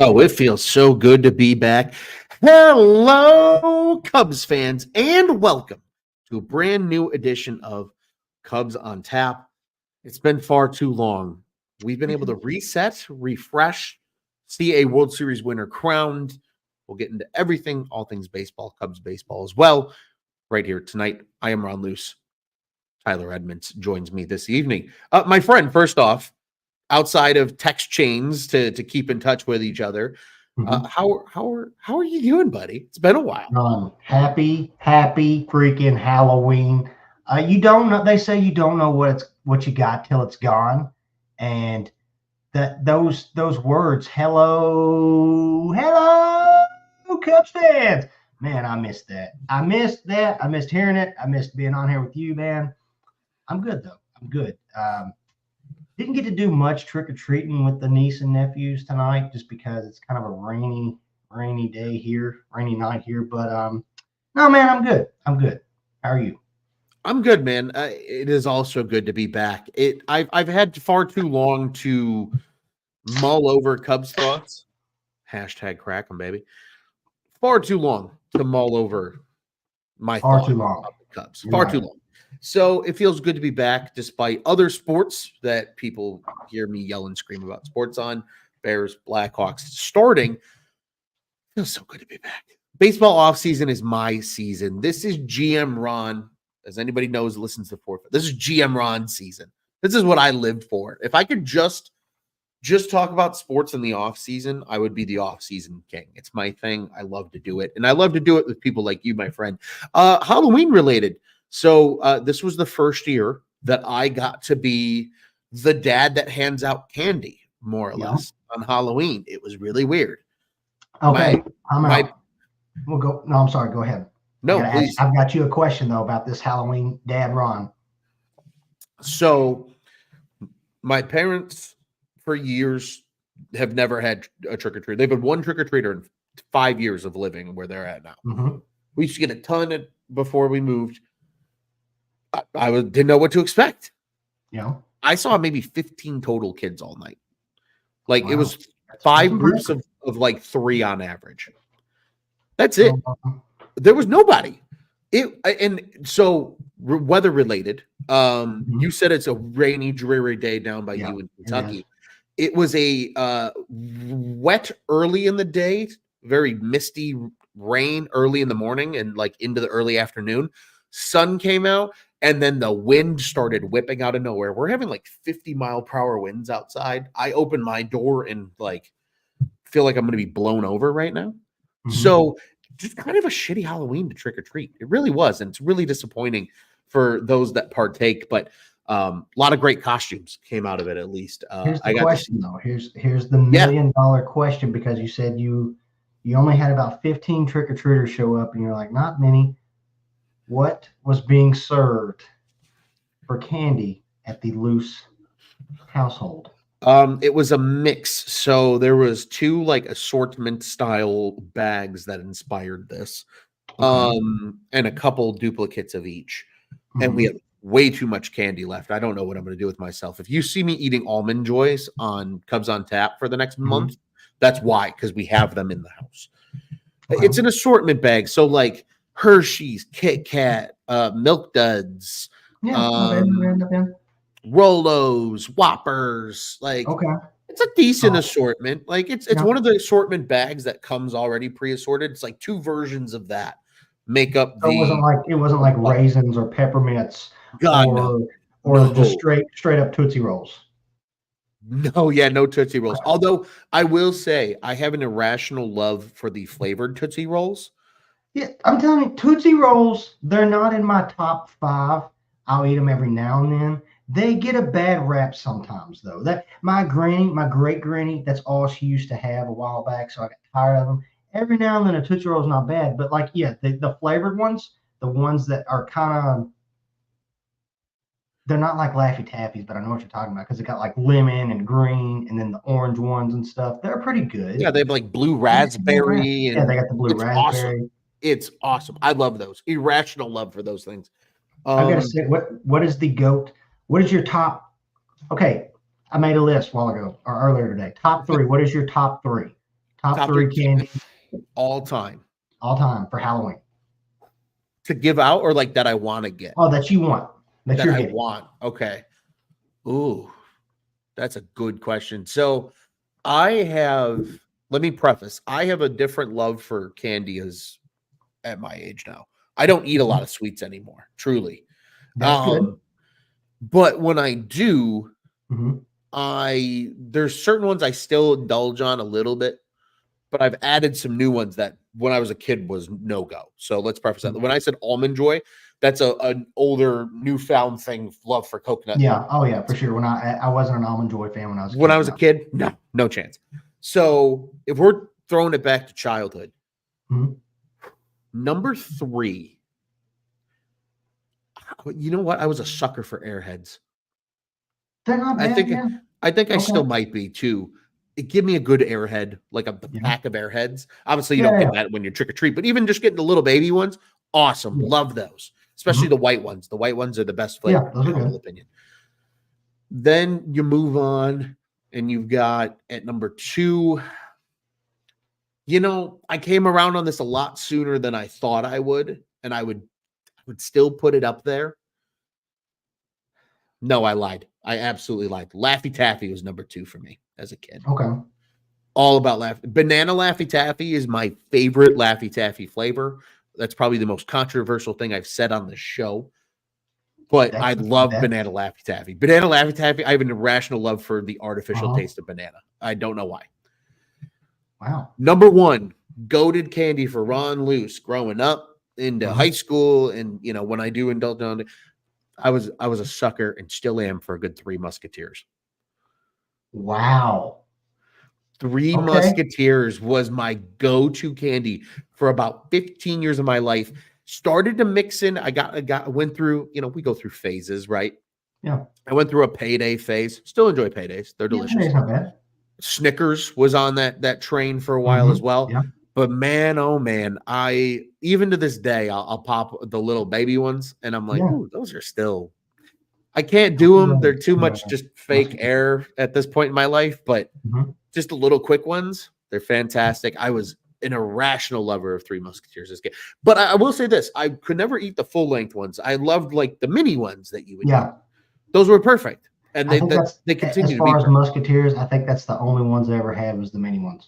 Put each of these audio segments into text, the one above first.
Oh, it feels so good to be back. Hello, Cubs fans, and welcome to a brand new edition of Cubs on Tap. It's been far too long. We've been able to reset, refresh, see a World Series winner crowned. We'll get into everything, all things baseball, Cubs baseball as well, right here tonight. I am Ron Luce. Tyler Edmunds joins me this evening. My friend, first off, outside of text chains to keep in touch with each other. How are you doing, buddy? It's been a while. Happy freaking Halloween. You don't know. They say you don't know what you got till it's gone, and those words, hello, Cubs fans. Man, I missed that. I missed hearing it. I missed being on here with you, man. I'm good though. I'm good. Didn't get to do much trick-or-treating with the niece and nephews tonight just because it's kind of a rainy day here, rainy night here. But no, man, I'm good. I'm good. How are you? I'm good, man. It is also good to be back. I've had far too long to mull over Cubs thoughts. Hashtag crack 'em, baby. Far too long to mull over my thoughts about the Cubs. Far too long. So it feels good to be back despite other sports that people hear me yell and scream about sports on. Bears, Blackhawks starting. Feels so good to be back. Baseball offseason is my season. This is GM Ron. As anybody knows, listens to Forfeit. This is GM Ron season. This is what I lived for. If I could just talk about sports in the offseason, I would be the offseason king. It's my thing. I love to do it. And I love to do it with people like you, my friend. Halloween related. So this was the first year that I got to be the dad that hands out candy, more or less, on Halloween. It was really weird. Okay, I'm out. We'll go. No, I'm sorry. Go ahead. No, please. I've got you a question, though, about this Halloween dad Ron. So my parents, for years, have never had a trick-or-treat. They've had one trick-or-treater in 5 years of living where they're at now. Mm-hmm. We used to get a ton before we moved. I didn't know what to expect. Yeah. I saw maybe 15 total kids all night. Like it was five groups of like 3 on average. That's it. There was nobody. And so weather related. You said it's a rainy, dreary day down by you in Kentucky. It was a wet early in the day, very misty rain early in the morning and like into the early afternoon. Sun came out. And then the wind started whipping out of nowhere. We're having like 50-mile-per-hour winds outside. I opened my door and like feel like I'm going to be blown over right now. Mm-hmm. So just kind of a shitty Halloween to trick or treat. It really was. And it's really disappointing for those that partake. But a lot of great costumes came out of it, at least. Here's the question, though. Here's the $1 million question, because you said you only had about 15 trick-or-treaters show up. And you're like, not many. What was being served for candy at the Luce household? It was a mix. So there was 2 like assortment style bags that inspired this. And a couple duplicates of each. Mm-hmm. And we have way too much candy left. I don't know what I'm going to do with myself. If you see me eating Almond Joys on Cubs on Tap for the next month, that's why, because we have them in the house. It's an assortment bag. So like Hershey's, Kit Kat, Milk Duds, Rolos, Whoppers. Like, it's a decent assortment. Like, it's one of the assortment bags that comes already pre-assorted. It's like 2 versions of that make up the. It wasn't like raisins or peppermints, or just straight up Tootsie Rolls. No Tootsie Rolls. Although I will say I have an irrational love for the flavored Tootsie Rolls. Yeah, I'm telling you, Tootsie Rolls, they're not in my top 5. I'll eat them every now and then. They get a bad rap sometimes, though. That my great granny, that's all she used to have a while back, so I got tired of them. Every now and then a Tootsie Roll is not bad, but like, the flavored ones, the ones that are kind of, they're not like Laffy Taffies, but I know what you're talking about because they got like lemon and green and then the orange ones and stuff. They're pretty good. Yeah, they have like blue raspberry. Yeah, they got the blue raspberry. Awesome. It's awesome. I love those. Irrational love for those things. I gotta say, what is the GOAT? What is your top? Okay, I made a list a while ago or earlier today. Top 3. What is your top 3? Top three candy all time all time for Halloween. to give out, or like that I want to get? Oh, that you want. That That you're I getting. want. Okay. Ooh, that's a good question. So let me preface, I have a different love for candy as at my age now. I don't eat a lot of sweets anymore, truly. That's good. But when I do, Mm-hmm. there's certain ones I still indulge on a little bit, but I've added some new ones that when I was a kid was no go. So let's preface that. When I said Almond Joy, that's an older, newfound thing, love for coconut. Yeah. Oh yeah, for sure. When I wasn't an Almond Joy fan when I was a kid. When I was a kid, no chance. So if we're throwing it back to childhood, number 3, you know what? I was a sucker for Airheads. They're not bad, I think I Okay. still might be too. Give me a good Airhead, like the pack of Airheads. Obviously, you Yeah, don't yeah. get that when you're trick or treat, but even just getting the little baby ones, awesome. Yeah. Love those, especially the white ones. The white ones are the best flavor, Yeah, those in are my humble good. opinion. Then you move on, and you've got at number 2. You know, I came around on this a lot sooner than I thought I would, and I would still put it up there. No, I lied. I absolutely lied. Laffy Taffy was number 2 for me as a kid. Okay. All about Banana Laffy Taffy is my favorite Laffy Taffy flavor. That's probably the most controversial thing I've said on the show. But I love Banana Laffy Taffy. Banana Laffy Taffy, I have an irrational love for the artificial taste of banana. I don't know why. Wow. Number 1, goated candy for Ron Luce growing up into high school. And, you know, when I do indulge on it, I was a sucker and still am for a good Three Musketeers. Wow. Three Musketeers was my go-to candy for about 15 years of my life. Started to mix in. I went through, you know, we go through phases, right? Yeah. I went through a payday phase. Still enjoy paydays. They're delicious. Payday's not bad. Snickers was on that train for a while as well. Yeah. But man, oh man, I even to this day, I'll pop the little baby ones, and I'm like, ooh, those are still. I can't do them. They're too much just fake air at this point in my life. But just the little quick ones, they're fantastic. I was an irrational lover of Three Musketeers as a kid. But I will say this: I could never eat the full length ones. I loved like the mini ones that you would. Yeah. Eat. Those were perfect, and they as continue to be. As far as Musketeers, I think that's the only ones I ever had was the mini ones.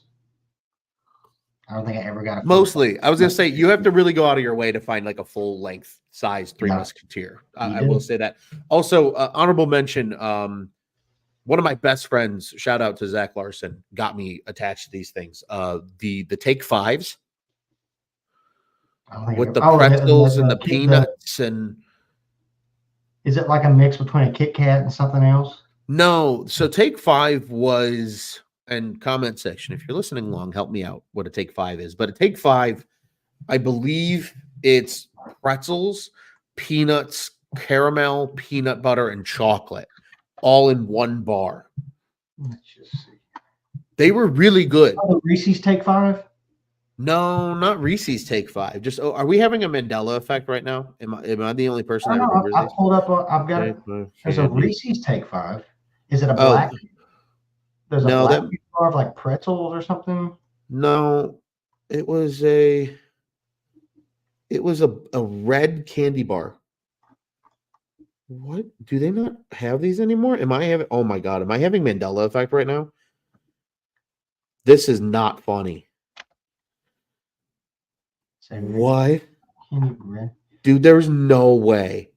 I don't think I ever got a mostly. I was going to say you have to really go out of your way to find like a full length size Three Musketeer. I will say that. Also, honorable mention. One of my best friends, shout out to Zach Larson, got me attached to these things. The Take Fives with the pretzels and the peanuts and. Is it like a mix between a Kit Kat and something else? No. So Take 5 was. And comment section, if you're listening along, help me out what a Take 5 is. But a Take 5, I believe it's pretzels, peanuts, caramel, peanut butter, and chocolate all in one bar. Let's just see. They were really good. Oh, the Reese's Take 5? No, not Reese's Take 5. Just are we having a Mandela effect right now? Am I the only person that remembers I pulled up. I've got. There's a Reese's Take 5. Is it a black? There's a black bar of like pretzels or something. No, it was a red candy bar. What? Do they not have these anymore? Am I having? Oh my god, am I having Mandela effect right now? This is not funny. What? Dude, there's no way.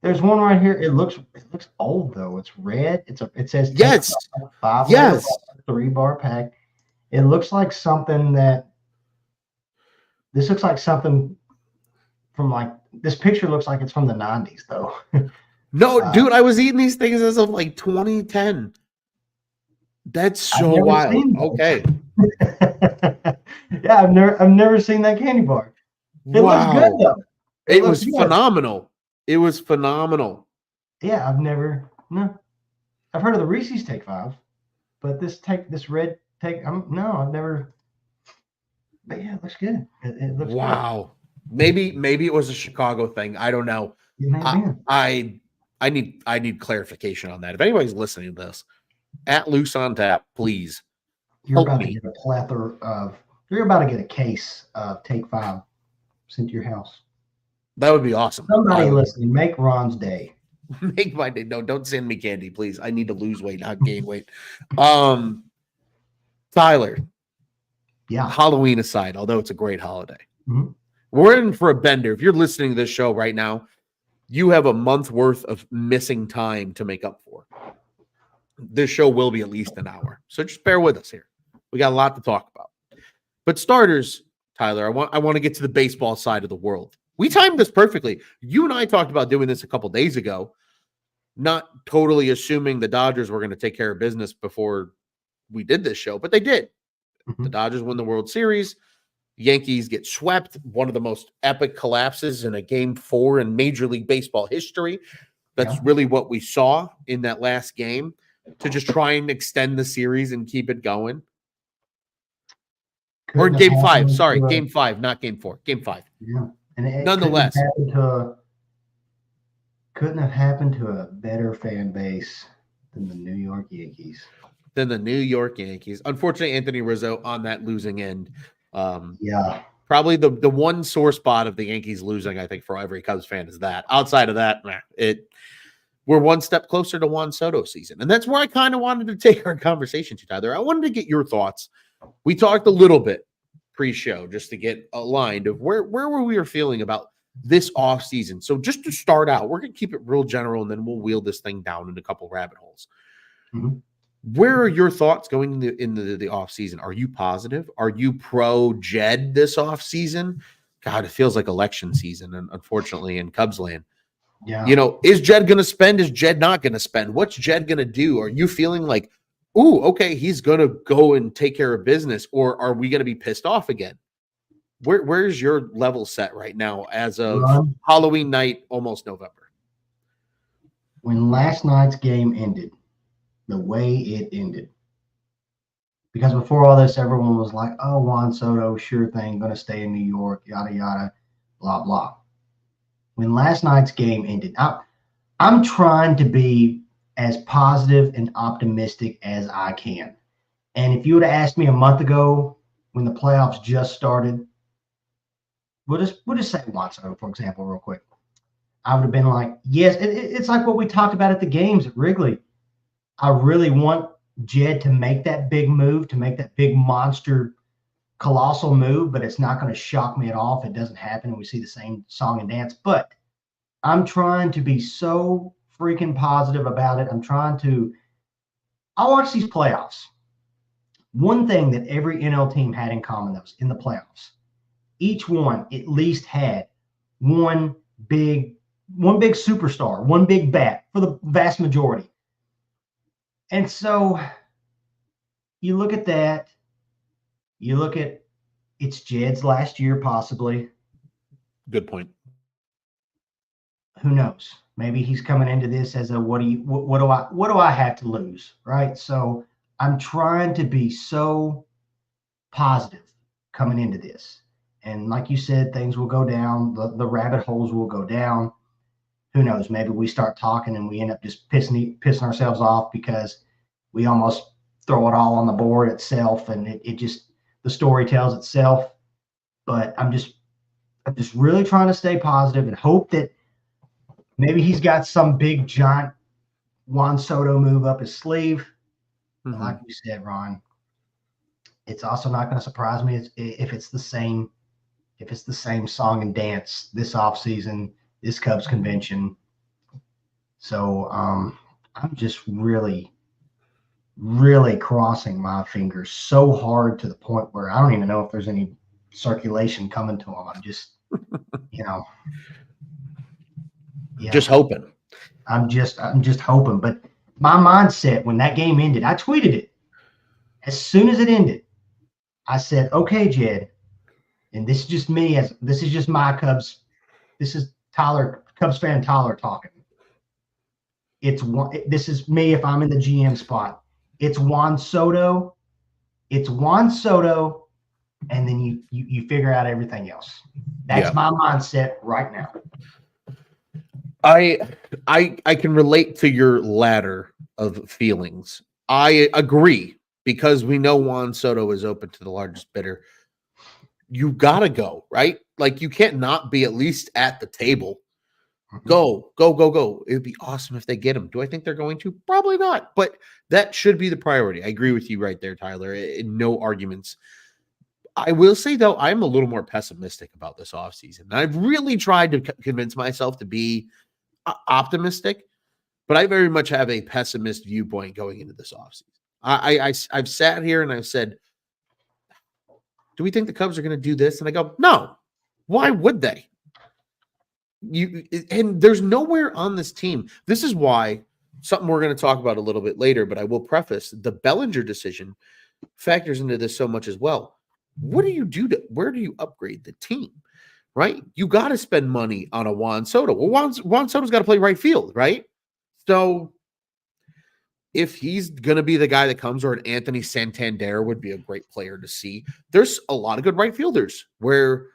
There's one right here. It looks old though. It's red. It says yes, 5 3-bar pack. It looks like something that. This looks like something from like this picture looks like it's from the 90s though. No, dude, I was eating these things as of like 2010. That's so wild. Okay. Yeah, I've never seen that candy bar. It looks good though. It was phenomenal. It was phenomenal. Yeah, I've heard of the Reese's Take 5, but this red take, I've never. But yeah, it looks good. It looks wow. Good. Maybe it was a Chicago thing. I don't know. I need clarification on that. If anybody's listening to this, at Luce on Tap, please. You're Help about me. to get a plethora of. You're about to get a case of Take 5 sent to your house. That would be awesome. Somebody listening, make Ron's day. Make my day. No, don't send me candy, please. I need to lose weight, not gain weight. Tyler. Yeah. Halloween aside, although it's a great holiday, Mhm. we're in for a bender. If you're listening to this show right now, you have a month worth of missing time to make up for. This show will be at least an hour, so just bear with us here. We got a lot to talk about. But starters, Tyler, I want to get to the baseball side of the world. We timed this perfectly. You and I talked about doing this a couple days ago, not totally assuming the Dodgers were going to take care of business before we did this show, but they did. Mhm. The Dodgers win the World Series. Yankees get swept. One of the most epic collapses in a Game 4 in Major League Baseball history. That's really what we saw in that last game, to just try and extend the series and keep it going. Or Game 5. Sorry, Game 5, not Game 4. Game 5. Yeah. And it Nonetheless, couldn't have happened to a better fan base than the New York Yankees. Unfortunately, Anthony Rizzo on that losing end. Yeah. Probably the one sore spot of the Yankees losing, I think, for every Cubs fan is that. Outside of that, we're one step closer to Juan Soto season. And that's where I kind of wanted to take our conversation to, Tyler. I wanted to get your thoughts. We talked a little bit pre-show just to get aligned of where we were feeling about this offseason. So just to start out, we're going to keep it real general, and then we'll wheel this thing down into a couple rabbit holes. Mm-hmm. Where are your thoughts going into the offseason? Are you positive? Are you pro Jed this offseason? God, it feels like election season, and unfortunately in Cubs land. Yeah. Is Jed going to spend? Is Jed not going to spend? What's Jed going to do? Are you feeling like, ooh, okay, he's going to go and take care of business, or are we going to be pissed off again? Where's your level set right now as of Halloween night, almost November? When last night's game ended, the way it ended, because before all this, everyone was like, oh, Juan Soto, sure thing, going to stay in New York, yada, yada, blah, blah. When last night's game ended, I'm trying to be as positive and optimistic as I can. And if you would have asked me a month ago when the playoffs just started, we'll just say Juan Soto, for example, real quick, I would have been like, yes, it's like what we talked about at the games at Wrigley. I really want Jed to make that big move, to make that big monster, colossal move, but it's not going to shock me at all if it doesn't happen and we see the same song and dance. But I'm trying to be so freaking positive about it. I watch these playoffs. One thing that every NL team had in common that was in the playoffs, each one at least had one big superstar, one big bat for the vast majority. And so you look at that, it's Jed's last year, possibly. Good point. Who knows? Maybe he's coming into this as a what do I have to lose, right? So I'm trying to be so positive coming into this. And like you said, things will go down, the rabbit holes will go down. Who knows? Maybe we start talking and we end up just pissing ourselves off because we almost throw it all on the board itself, and it just, the story tells itself. But I'm just really trying to stay positive and hope that maybe he's got some big giant Juan Soto move up his sleeve. Mm-hmm. Like you said, Ron, it's also not going to surprise me if it's the same song and dance this offseason, this Cubs convention. So I'm just really, really crossing my fingers so hard to the point where I don't even know if there's any circulation coming to him. I'm just, just hoping. I'm just hoping. But my mindset when that game ended, I tweeted it. As soon as it ended, I said, okay, Jed, and this is just me, this is just my Cubs. This is Cubs fan Tyler talking. This is me if I'm in the GM spot. It's Juan Soto. And then you figure out everything else. That's my mindset right now. I can relate to your ladder of feelings. I agree, because we know Juan Soto is open to the largest bidder. You gotta go, right? Like, you can't not be at least at the table. Go. It'd be awesome if they get him. Do I think they're going to? Probably not, but that should be the priority. I agree with you right there, Tyler. No arguments. I will say, though, I'm a little more pessimistic about this offseason. I've really tried to convince myself to be optimistic, but I very much have a pessimist viewpoint going into this offseason. I've sat here and I've said, do we think the Cubs are going to do this? And I go, no. Why would they? And there's nowhere on this team. This is why, something we're going to talk about a little bit later, but I will preface, the Bellinger decision factors into this so much as well. What do you do where do you upgrade the team? Right? You got to spend money on a Juan Soto. Well, Juan Soto's got to play right field, right? So if he's going to be the guy that comes, or an Anthony Santander would be a great player to see. There's a lot of good right fielders where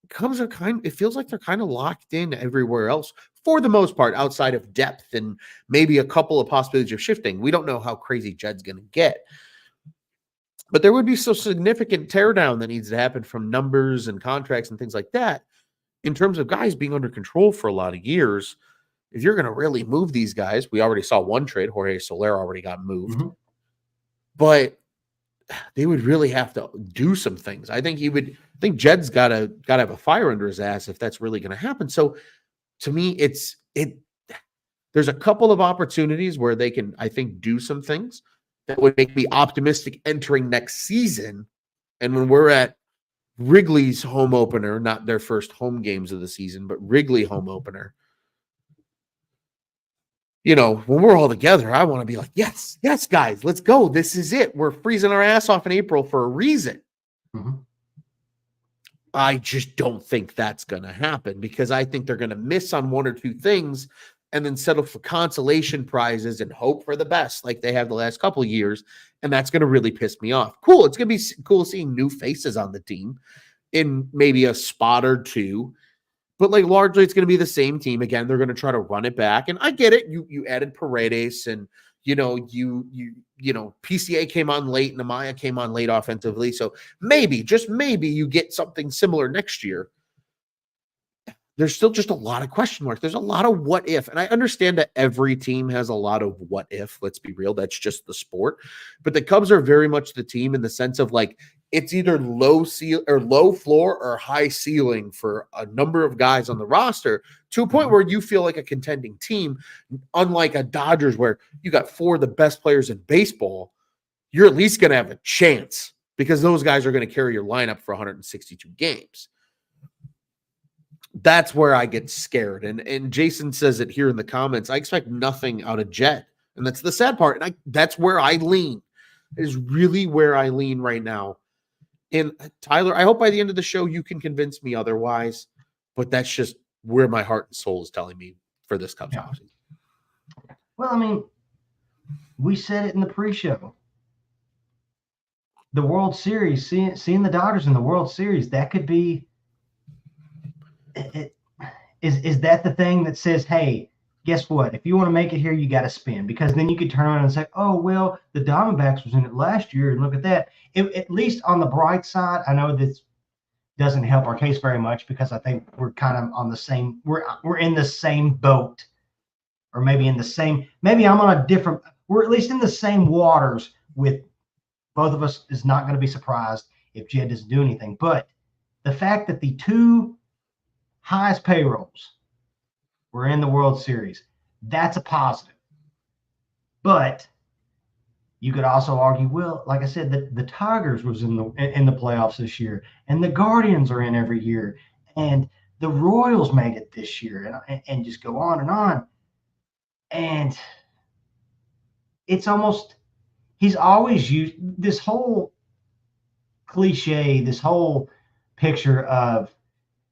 Cubs are it feels like they're kind of locked in everywhere else for the most part, outside of depth and maybe a couple of possibilities of shifting. We don't know how crazy Jed's going to get. But there would be so significant teardown that needs to happen from numbers and contracts and things like that in terms of guys being under control for a lot of years. If you're going to really move these guys, we already saw one trade. Jorge Soler already got moved. Mm-hmm. But they would really have to do some things. I think Jed's got to have a fire under his ass if that's really going to happen. So to me, there's a couple of opportunities where they can, I think, do some things that would make me optimistic entering next season. And when we're at Wrigley's home opener, not their first home games of the season, but Wrigley home opener, when we're all together, I want to be like, yes, guys, let's go. This is it. We're freezing our ass off in April for a reason. Mm-hmm. I just don't think that's going to happen, because I think they're going to miss on one or two things and then settle for consolation prizes and hope for the best like they have the last couple of years. And that's going to really piss me off. Cool. It's going to be cool seeing new faces on the team in maybe a spot or two. But largely it's going to be the same team. Again, they're going to try to run it back. And I get it. You added Paredes, and PCA came on late and Amaya came on late offensively. So maybe, just maybe, you get something similar next year. There's still just a lot of question marks. There's a lot of what if. And I understand that every team has a lot of what if. Let's be real. That's just the sport. But the Cubs are very much the team in the sense of it's either low floor or high ceiling for a number of guys on the roster, to a point where you feel like a contending team, unlike a Dodgers where you got four of the best players in baseball. You're at least going to have a chance because those guys are going to carry your lineup for 162 games. That's where I get scared. And Jason says it here in the comments. I expect nothing out of Jed. And that's the sad part. And that's where I lean. It is really where I lean right now. And Tyler, I hope by the end of the show you can convince me otherwise. But that's just where my heart and soul is telling me for this Cubs offseason. Well, I mean, we said it in the pre-show. The World Series, seeing the Dodgers in the World Series, that could be is that the thing that says, hey, guess what? If you want to make it here, you got to spin, because then you could turn around and say, oh, well, the Diamondbacks was in it last year, and look at that. At least on the bright side, I know this doesn't help our case very much, because I think we're kind of on the same, we're in the same boat, or maybe I'm on a different, we're at least in the same waters with both of us. Is not going to be surprised if Jed doesn't do anything. But the fact that the two highest payrolls were in the World Series, that's a positive. But you could also argue, well, like I said, the Tigers was in the playoffs this year, and the Guardians are in every year, and the Royals made it this year, and just go on and on. And it's almost, he's always used this whole cliche, this whole picture of,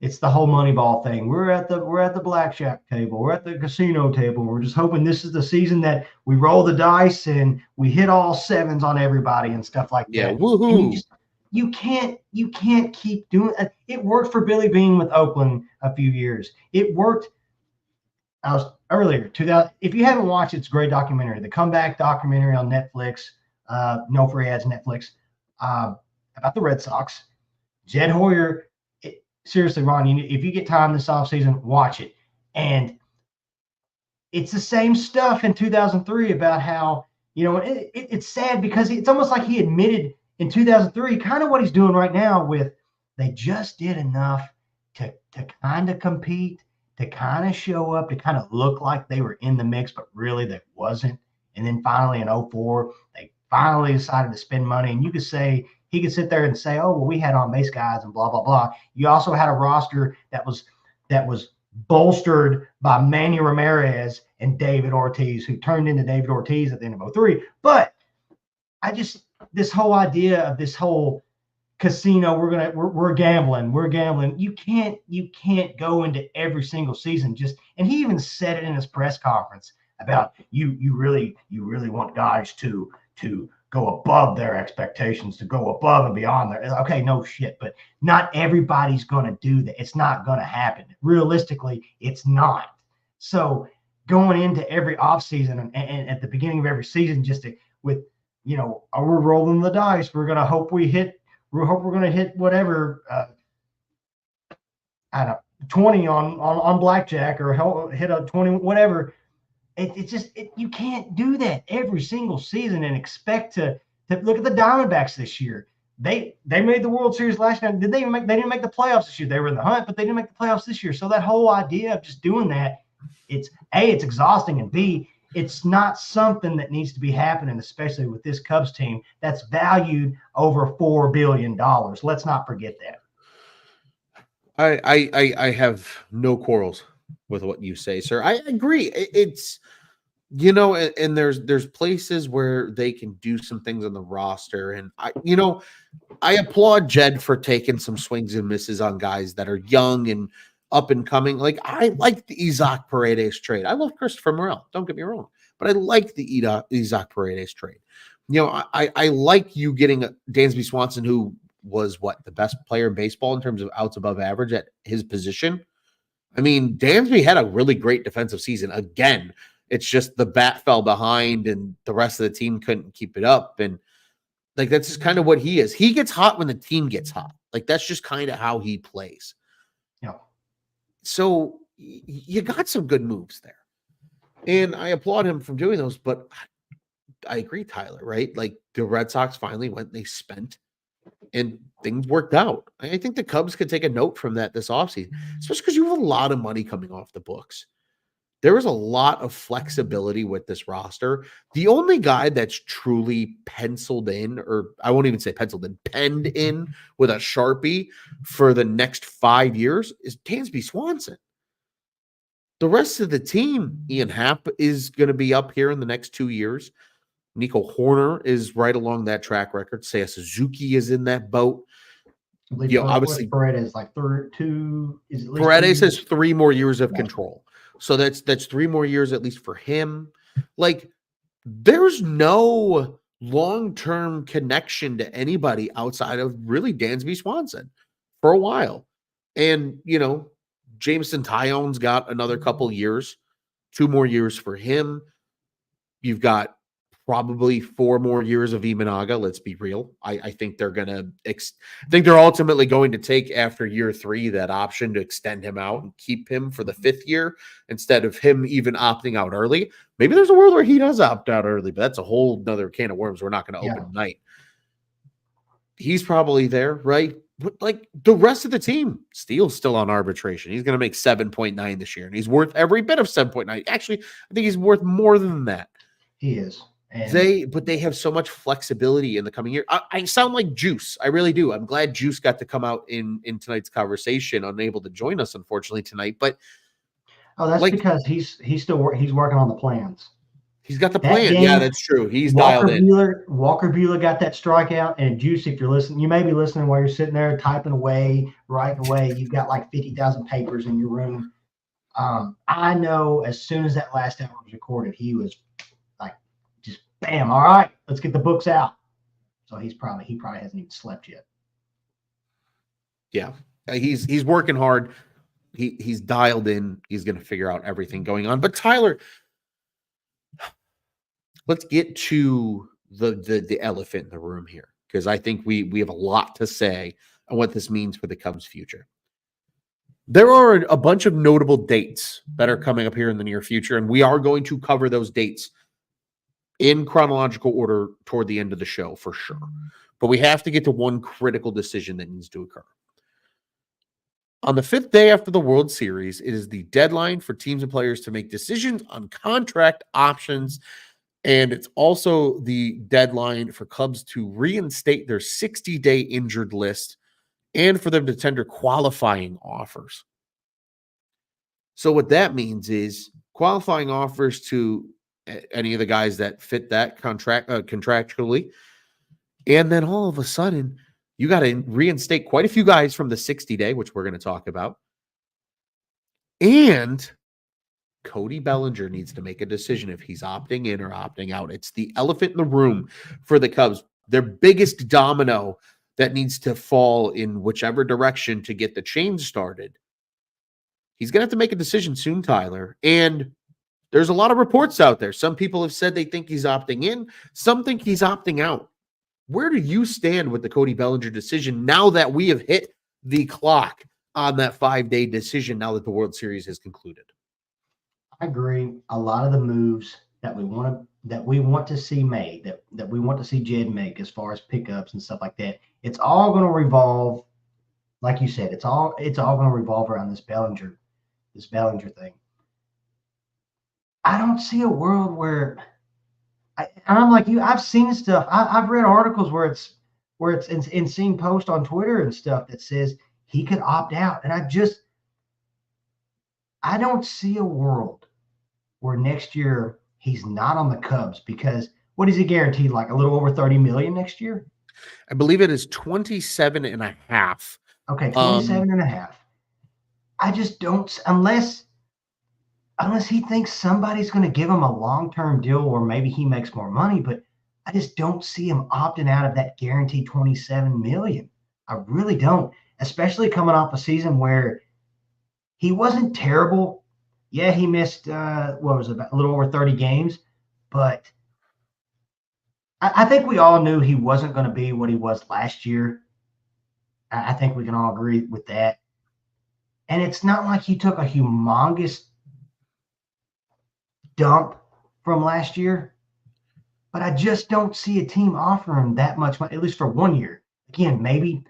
it's the whole Moneyball thing. We're at the blackjack table. We're at the casino table. We're just hoping this is the season that we roll the dice and we hit all sevens on everybody and stuff like that. Yeah, woohoo! You can't keep doing it. It worked for Billy Beane with Oakland a few years. It worked I was earlier 2000. If you haven't watched it, it's a great documentary. The comeback documentary on Netflix. No free ads, Netflix. About the Red Sox. Jed Hoyer. Seriously, Ron, if you get time this offseason, watch it. And it's the same stuff in 2003 about how, it's sad because it's almost like he admitted in 2003 kind of what he's doing right now with they just did enough to kind of compete, to kind of show up, to kind of look like they were in the mix, but really they wasn't. And then finally in 04, they finally decided to spend money. And you could say, he could sit there and say, oh, well, we had on base guys and blah, blah, blah. You also had a roster that was bolstered by Manny Ramirez and David Ortiz, who turned into David Ortiz at the end of 03. But this whole idea of this whole casino, we're gambling. You can't go into every single season and he even said it in his press conference about you really want guys to go above their expectations, to go above and beyond their, okay, no shit, but not everybody's going to do that. It's not going to happen. Realistically, it's not. So going into every offseason and at the beginning of every season, we're rolling the dice. We're going to hope we're going to hit whatever, I don't know, 20 on blackjack or hit a 20, whatever. You can't do that every single season and expect to look at the Diamondbacks this year. They made the World Series last year. They didn't make the playoffs this year. They were in the hunt, but they didn't make the playoffs this year. So that whole idea of just doing that, it's exhausting, and B, it's not something that needs to be happening, especially with this Cubs team that's valued over $4 billion. Let's not forget that. I have no quarrels with what you say, sir. I agree. It's, and there's places where they can do some things on the roster. And I applaud Jed for taking some swings and misses on guys that are young and up and coming. Like, I like the Isaac Paredes trade. I love Christopher Morel. Don't get me wrong, but I like the Isaac Paredes trade. I like you getting Dansby Swanson, who was the best player in baseball in terms of outs above average at his position. I mean, Dansby had a really great defensive season. Again, it's just the bat fell behind and the rest of the team couldn't keep it up. And that's just kind of what he is. He gets hot when the team gets hot. That's just kind of how he plays. Yeah. So you got some good moves there. And I applaud him for doing those, but I agree, Tyler, right? The Red Sox finally went, they spent, and things worked out. I think the Cubs could take a note from that this offseason, especially because you have a lot of money coming off the books. There is a lot of flexibility with this roster. The only guy that's truly penciled in, or I won't even say penciled in, penned in with a Sharpie for the next 5 years is Dansby Swanson. The rest of the team, Ian Happ is going to be up here in the next 2 years. Nico Horner is right along that track record. Seiya Suzuki is in that boat. Obviously Paredes like two. Is at least Paredes has 3 more years of control, so that's 3 more years at least for him. There's no long-term connection to anybody outside of really Dansby Swanson for a while, and Jameson Taillon's got another couple years, 2 more years for him. You've got probably 4 more years of Imanaga. Let's be real. I think they're they're ultimately going to take after year 3 that option to extend him out and keep him for the 5th year instead of him even opting out early. Maybe there's a world where he does opt out early, but that's a whole nother can of worms we're not going to open tonight. He's probably there, right? But the rest of the team, Steele's still on arbitration. He's going to make 7.9 this year, and he's worth every bit of 7.9. Actually, I think he's worth more than that. He is. But they have so much flexibility in the coming year. I sound like Juice. I really do. I'm glad Juice got to come out in tonight's conversation, unable to join us, unfortunately, tonight. But that's because he's working on the plans. He's got the plan. Yeah, that's true. He's dialed in. Walker Buehler got that strikeout. And Juice, if you're listening, you may be listening while you're sitting there typing away, writing away. You've got 50,000 papers in your room. I know as soon as that last hour was recorded, he was just bam. All right, let's get the books out. So he probably hasn't even slept yet. Yeah, he's working hard. He's dialed in. He's going to figure out everything going on. But Tyler, let's get to the elephant in the room here, because I think we have a lot to say on what this means for the Cubs' future. There are a bunch of notable dates that are coming up here in the near future, and we are going to cover those dates in chronological order toward the end of the show for sure. But we have to get to one critical decision that needs to occur. On the 5th day after the World Series, it is the deadline for teams and players to make decisions on contract options, and it's also the deadline for Cubs to reinstate their 60-day injured list and for them to tender qualifying offers. So what that means is qualifying offers to any of the guys that fit that contract contractually, and then all of a sudden you got to reinstate quite a few guys from the 60-day, which we're going to talk about. And Cody Bellinger needs to make a decision if he's opting in or opting out. It's the elephant in the room for the Cubs. Their biggest domino that needs to fall in whichever direction to get the change started. He's going to have to make a decision soon, Tyler. And there's a lot of reports out there. Some people have said they think he's opting in. Some think he's opting out. Where do you stand with the Cody Bellinger decision now that we have hit the clock on that 5-day decision now that the World Series has concluded? I agree. A lot of the moves that we want to see made, that we want to see Jed make as far as pickups and stuff like that, it's all going to revolve, like you said, it's all going to revolve around this Bellinger thing. I don't see a world where I'm like you. I've seen stuff. I've read articles where it's in seen posts on Twitter and stuff that says he could opt out, and I don't see a world where next year he's not on the Cubs, because what is he guaranteed? Like a little over 30 million next year? I believe it is 27 and a half. Okay, 27 and a half. I just don't, unless he thinks somebody's going to give him a long-term deal, or maybe he makes more money, but I just don't see him opting out of that guaranteed 27 million. I really don't, especially coming off a season where he wasn't terrible. Yeah, he missed what was it, about a little over 30 games, but I think we all knew he wasn't going to be what he was last year. I think we can all agree with that. And it's not like he took a humongous dump from last year, but I just don't see a team offering that much money, at least for 1 year. Again, maybe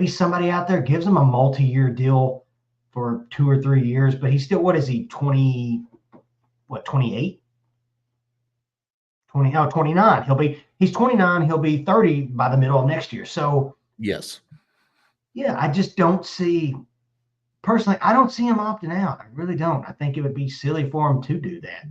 somebody out there gives him a multi-year deal for 2 or 3 years, but he's still, what is he, 28? 29. He's 29, he'll be 30 by the middle of next year. So yes. Yeah, I just don't see, personally, I don't see him opting out. I really don't. I think it would be silly for him to do that,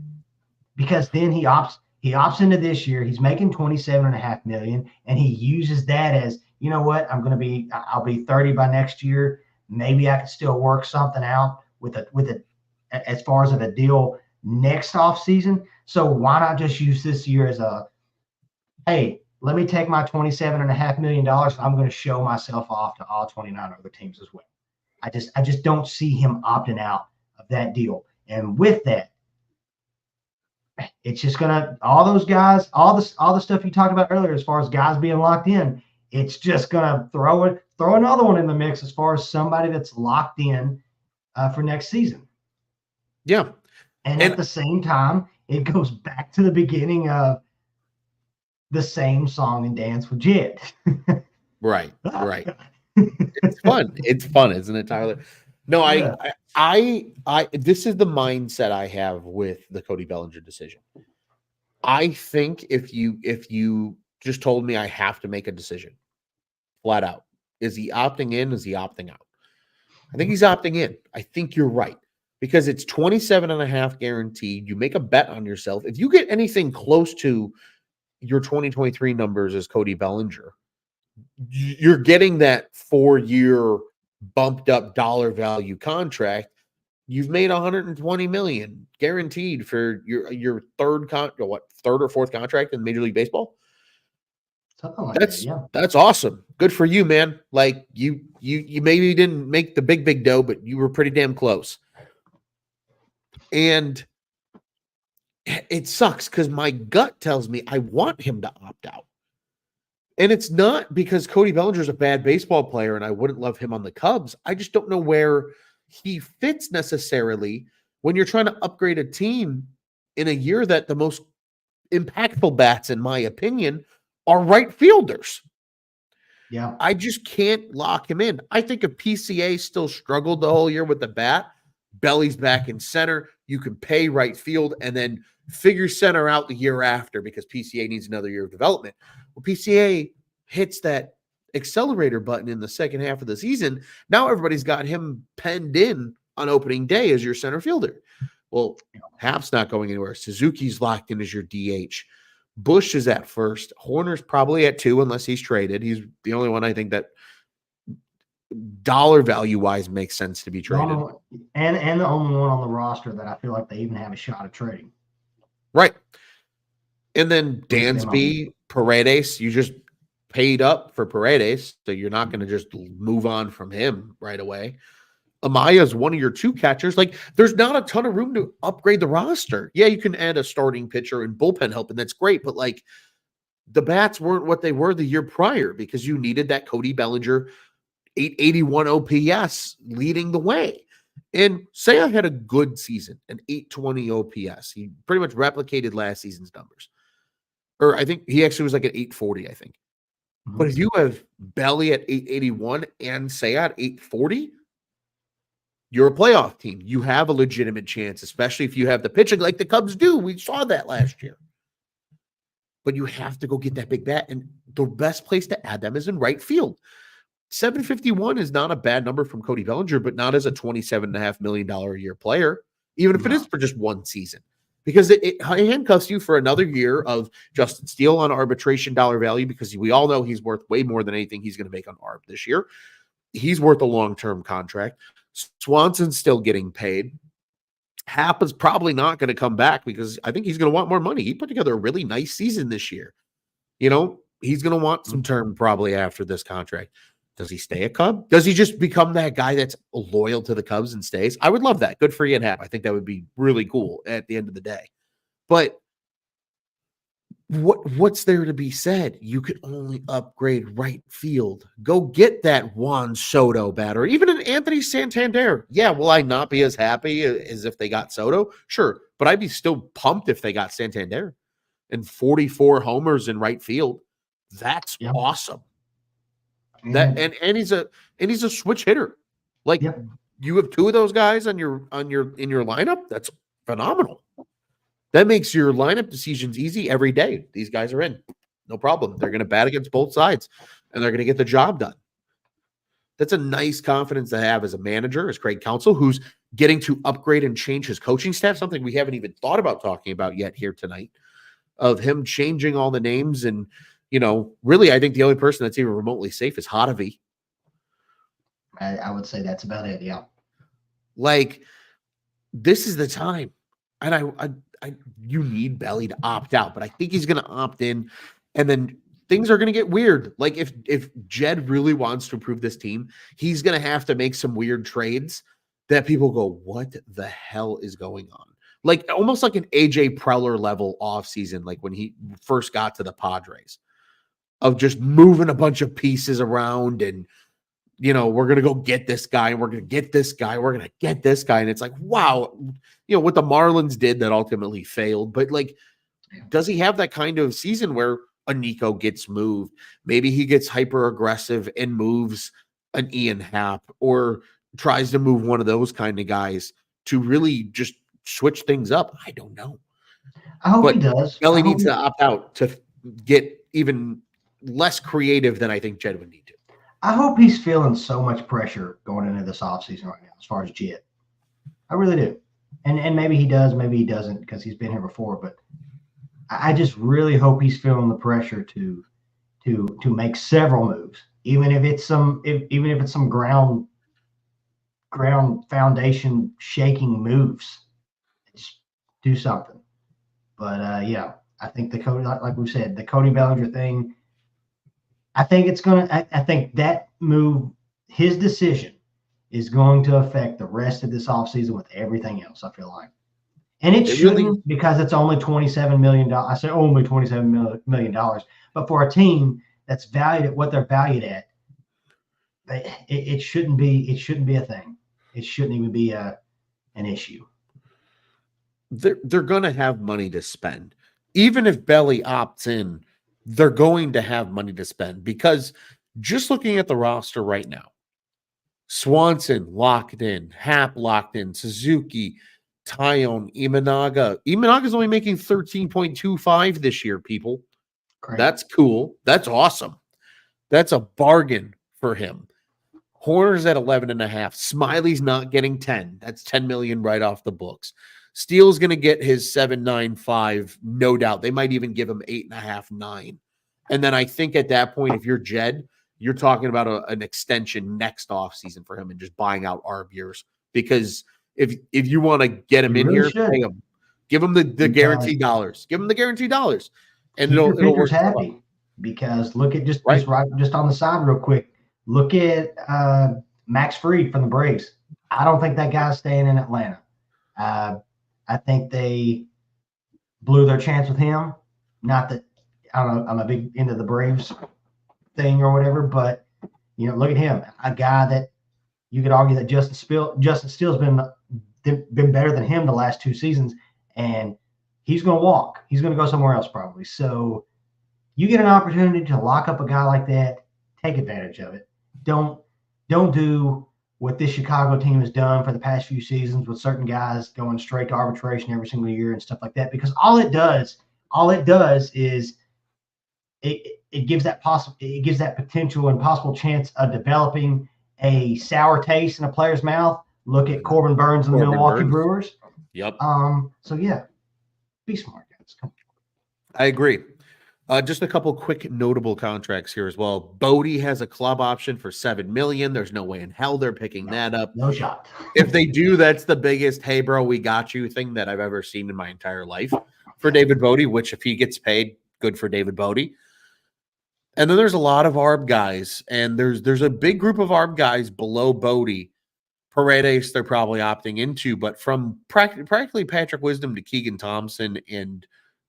because then he opts into this year. He's making 27.5 million, and he uses that as, you know what, I'll be 30 by next year. Maybe I could still work something out with a as far as a deal next offseason. So why not just use this year as hey, let me take my $27.5 million. I'm going to show myself off to all 29 other teams as well. I just don't see him opting out of that deal. And with that, it's just gonna, all those guys, all the stuff you talked about earlier as far as guys being locked in, it's just gonna throw another one in the mix as far as somebody that's locked in for next season. Yeah. And at the same time, it goes back to the beginning of the same song and dance with Jed. Right. It's fun, isn't it, Tyler? No, Yeah. I this is the mindset I have with the Cody Bellinger decision. I think if you just told me I have to make a decision flat out, is he opting in? Is he opting out? I think he's opting in. I think you're right, because it's 27.5 guaranteed. You make a bet on yourself. If you get anything close to your 2023 numbers as Cody Bellinger, you're getting that 4-year bumped up dollar value contract. You've made 120 million guaranteed for your third or fourth contract in Major League Baseball. Something like that, yeah. That's awesome. Good for you, man. Like you maybe didn't make the big dough, but you were pretty damn close. And it sucks because my gut tells me I want him to opt out. And it's not because Cody Bellinger is a bad baseball player and I wouldn't love him on the Cubs. I just don't know where he fits necessarily when you're trying to upgrade a team in a year that the most impactful bats, in my opinion, are right fielders. Yeah. I just can't lock him in. I think if PCA still struggled the whole year with the bat, Belly's back in center, you can pay right field and then figure center out the year after because PCA needs another year of development. Well, PCA hits that accelerator button in the second half of the season. Now everybody's got him penned in on opening day as your center fielder. Well, Hap's not going anywhere. Suzuki's locked in as your DH. Bush is at first. Horner's probably at 2 unless he's traded. He's the only one I think that dollar value wise makes sense to be traded. And the only one on the roster that I feel like they even have a shot of trading. Right. And then Dansby, Paredes, you just paid up for Paredes, so you're not going to just move on from him right away. Amaya's one of your 2 catchers. Like, there's not a ton of room to upgrade the roster. Yeah, you can add a starting pitcher and bullpen help, and that's great. But, like, the bats weren't what they were the year prior because you needed that Cody Bellinger 881 OPS leading the way. And Seiya had a good season, an 820 OPS. He pretty much replicated last season's numbers. Or I think he actually was like at 840, I think. Mm-hmm. But if you have Belly at 881 and Seiya at 840, you're a playoff team. You have a legitimate chance, especially if you have the pitching like the Cubs do. We saw that last year. But you have to go get that big bat. And the best place to add them is in right field. 751 is not a bad number from Cody Bellinger, but not as a $27.5 million a year player, even if it is for just one season. Because it handcuffs you for another year of Justin Steele on arbitration dollar value, because we all know he's worth way more than anything he's going to make on ARB this year. He's worth a long-term contract. Swanson's still getting paid. Hap is probably not going to come back because I think he's going to want more money. He put together a really nice season this year. You know, he's going to want some term probably after this contract. Does he stay a Cub? Does he just become that guy that's loyal to the Cubs and stays? I would love that. Good for you and Hap. I think that would be really cool at the end of the day. But what's there to be said? You could only upgrade right field. Go get that Juan Soto batter, even an Anthony Santander. Yeah, will I not be as happy as if they got Soto? Sure, but I'd be still pumped if they got Santander and 44 homers in right field. That's awesome. That and he's a switch hitter. Like you have 2 of those guys in your lineup. That's phenomenal. That makes your lineup decisions easy every day. These guys are in. No problem. They're going to bat against both sides, and they're going to get the job done. That's a nice confidence to have as a manager, as Craig Counsell, who's getting to upgrade and change his coaching staff, something we haven't even thought about talking about yet here tonight, of him changing all the names. And, you know, really, I think the only person that's even remotely safe is Hotovy. I would say that's about it, yeah. Like, this is the time. And you need Belly to opt out, but I think he's going to opt in, and then things are going to get weird. Like if Jed really wants to improve this team, he's going to have to make some weird trades that people go, what the hell is going on? Like almost like an AJ Preller level offseason, like when he first got to the Padres, of just moving a bunch of pieces around and, you know, we're going to go get this guy, and we're going to get this guy, we're going to get this guy. And it's like, wow, you know, what the Marlins did that ultimately failed. But like, does he have that kind of season where a Nico gets moved? Maybe he gets hyper aggressive and moves an Ian Happ, or tries to move one of those kind of guys to really just switch things up. I don't know. I hope he does. Belly needs to opt out to get even less creative than I think Jed would need to. I hope he's feeling so much pressure going into this offseason right now as far as Jed. I really do. And maybe he does, maybe he doesn't, because he's been here before. But I just really hope he's feeling the pressure to make several moves, even if it's some ground foundation shaking moves. Just do something. But yeah, I think the Cody, like we said, the Cody Bellinger thing, I think it's going to, I think that move, his decision is going to affect the rest of this offseason with everything else, I feel like. And it shouldn't, because it's only $27 million. I say only $27 million. But for a team that's valued at what they're valued at, it shouldn't be a thing. It shouldn't even be an issue. They're going to have money to spend. Even if Belly opts in, they're going to have money to spend, because just looking at the roster right now, Swanson locked in, Hap locked in, Suzuki, Tyone, Imanaga. Imanaga's only making 13.25 this year, people. Great. That's cool. That's awesome. That's a bargain for him. Horner's at 11.5. Smiley's not getting 10. That's 10 million right off the books. Steele's going to get his 7.95, no doubt. They might even give him 8.5, 9. And then I think at that point, if you're Jed, you're talking about an extension next offseason for him and just buying out ARB years. Because if you want to get him in here, pay him. Give him the guaranteed dollars. Give him the guaranteed dollars. And it'll work happy. Because look at just on the side real quick. Look at Max Fried from the Braves. I don't think that guy's staying in Atlanta. I think they blew their chance with him. Not that I don't know, I'm a big into the Braves thing or whatever, but look at him, a guy that you could argue that Justin Steele's been better than him the last 2 seasons, and he's going to walk. He's going to go somewhere else probably. So you get an opportunity to lock up a guy like that, take advantage of it. Don't do what this Chicago team has done for the past few seasons with certain guys going straight to arbitration every single year and stuff like that, because all it does is it gives that potential and possible chance of developing a sour taste in a player's mouth. Look at Corbin Burns and the Milwaukee Brewers. Yep. So yeah, be smart, guys. Come on. I agree. Just a couple quick notable contracts here as well. Bodie has a club option for $7 million. There's no way in hell they're picking that up. No shot. If they do, that's the biggest "hey bro, we got you" thing that I've ever seen in my entire life for David Bodie, which if he gets paid, good for David Bodie. And then there's a lot of ARB guys, and there's a big group of ARB guys below Bodie. Paredes, they're probably opting into, but from practically Patrick Wisdom to Keegan Thompson and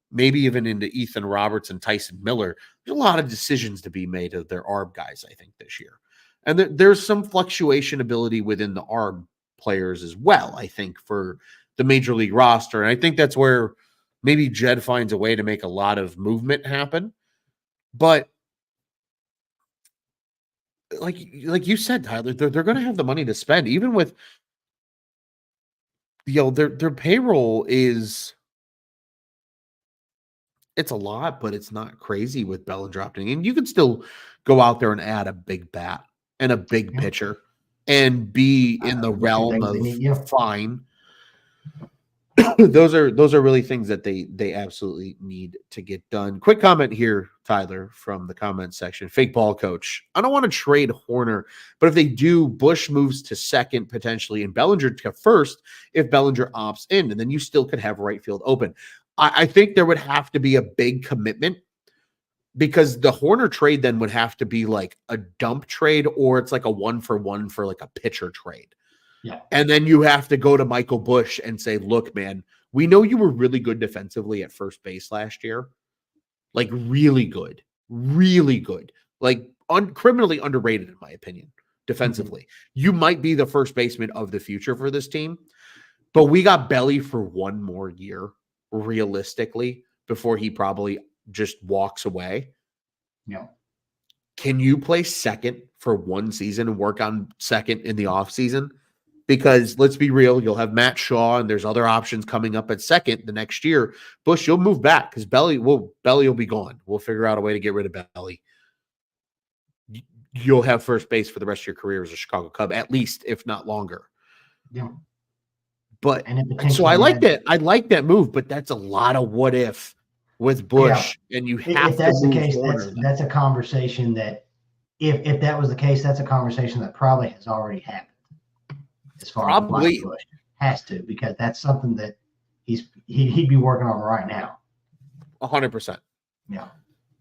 maybe even into Ethan Roberts and Tyson Miller, there's a lot of decisions to be made of their ARB guys, I think, this year. And there's some fluctuation ability within the ARB players as well, I think, for the Major League roster. And I think that's where maybe Jed finds a way to make a lot of movement happen. But like you said, Tyler, they're going to have the money to spend, even with their payroll is, it's a lot, but it's not crazy with Bellinger opting in. You could still go out there and add a big bat and a big pitcher and be in the realm of fine. Those are really things that they absolutely need to get done. Quick comment here, Tyler, from the comment section. Fake ball coach. I don't want to trade Horner, but if they do, Bush moves to second potentially and Bellinger to first if Bellinger opts in, and then you still could have right field open. I think there would have to be a big commitment, because the Horner trade then would have to be like a dump trade, or it's like a 1-for-1 for like a pitcher trade. Yeah. And then you have to go to Michael Bush and say, look, man, we know you were really good defensively at first base last year. Like really good, like criminally underrated, in my opinion, defensively. Mm-hmm. You might be the first baseman of the future for this team, but we got Belly for 1 more year, realistically, before he probably just walks away. Yeah. Can you play second for 1 season and work on second in the offseason? Because let's be real, you'll have Matt Shaw and there's other options coming up at second the next year. Bush, you'll move back because Belly will be gone. We'll figure out a way to get rid of Belly. You'll have first base for the rest of your career as a Chicago Cub, at least, if not longer. Yeah. But so I like that. I like that move, but that's a lot of what if with Bush, and you have if that's to the case. Horner. That's a conversation that, if that was the case, that's a conversation that probably has already happened. As far as Bush has to, because that's something that he'd be working on right now. 100%. Yeah.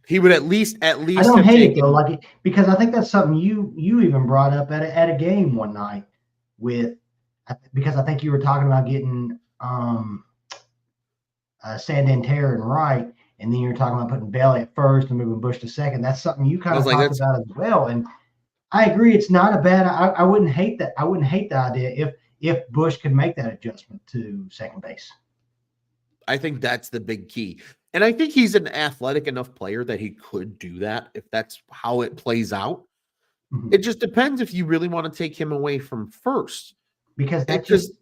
He would at least I don't have hate it taken. though, because I think that's something you even brought up at a game one night because I think you were talking about getting Sandanter and Wright, and then you're talking about putting Bailey at first and moving Bush to second. That's something you I kind was of like, talked that's. about as well, and I agree. It's not a bad. I wouldn't hate that. I wouldn't hate the idea if Bush could make that adjustment to second base. I think that's the big key. And I think he's an athletic enough player that he could do that if that's how it plays out. Mhm. It just depends if you really want to take him away from first. Because Because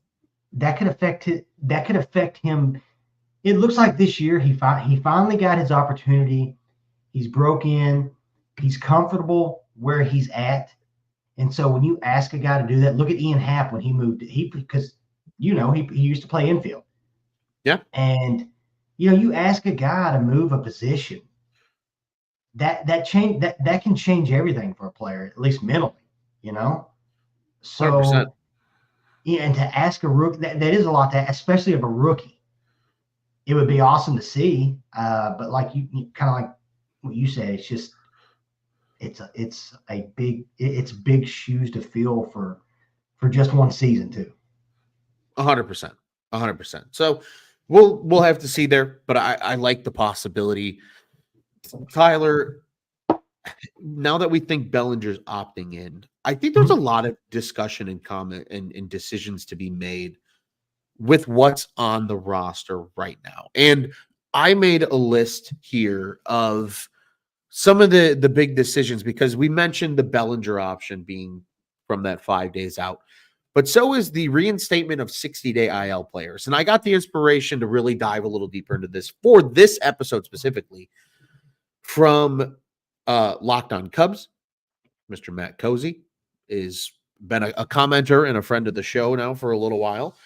that could affect him. It looks like this year he finally got his opportunity. He's broke in. He's comfortable where he's at. And so when you ask a guy to do that, look at Ian Happ when he moved. Because he used to play infield. yeah, And you ask a guy to move a position, that can change everything for a player, at least mentally. 100%. So yeah, and to ask a rookie, that is a lot to ask, especially of a rookie. It would be awesome to see, but like you kind of like what you said, it's just it's big shoes to fill for just one season too. 100%. 100%. So we'll have to see there, but I like the possibility. Tyler, now that we think Bellinger's opting in, I think there's a lot of discussion and comment and decisions to be made with what's on the roster right now. And I made a list here of some of the big decisions because we mentioned the Bellinger option being from that 5 days out. But so is the reinstatement of 60-day IL players. And I got the inspiration to really dive a little deeper into this for this episode specifically from Locked On Cubs. Mr. Matt Cozy is been a commenter and a friend of the show now for a little while.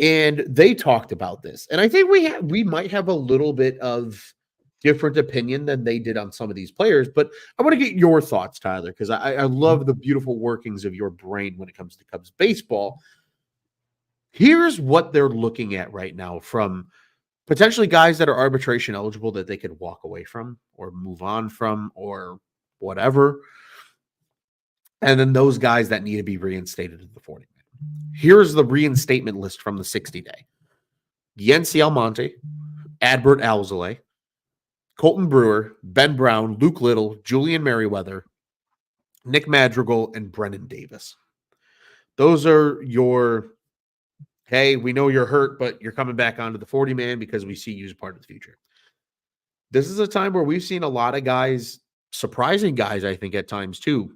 And they talked about this. And I think we might have a little bit of different opinion than they did on some of these players. But I want to get your thoughts, Tyler, because I love the beautiful workings of your brain when it comes to Cubs baseball. Here's what they're looking at right now from potentially guys that are arbitration eligible that they could walk away from or move on from or whatever. And then those guys that need to be reinstated to the 40. Here's the reinstatement list from the 60-day. Yency Almonte, Adbert Alzolay, Colton Brewer, Ben Brown, Luke Little, Julian Merriweather, Nick Madrigal, and Brennan Davis. Those are your, hey, we know you're hurt, but you're coming back onto the 40-man because we see you as part of the future. This is a time where we've seen a lot of guys, surprising guys, I think, at times too,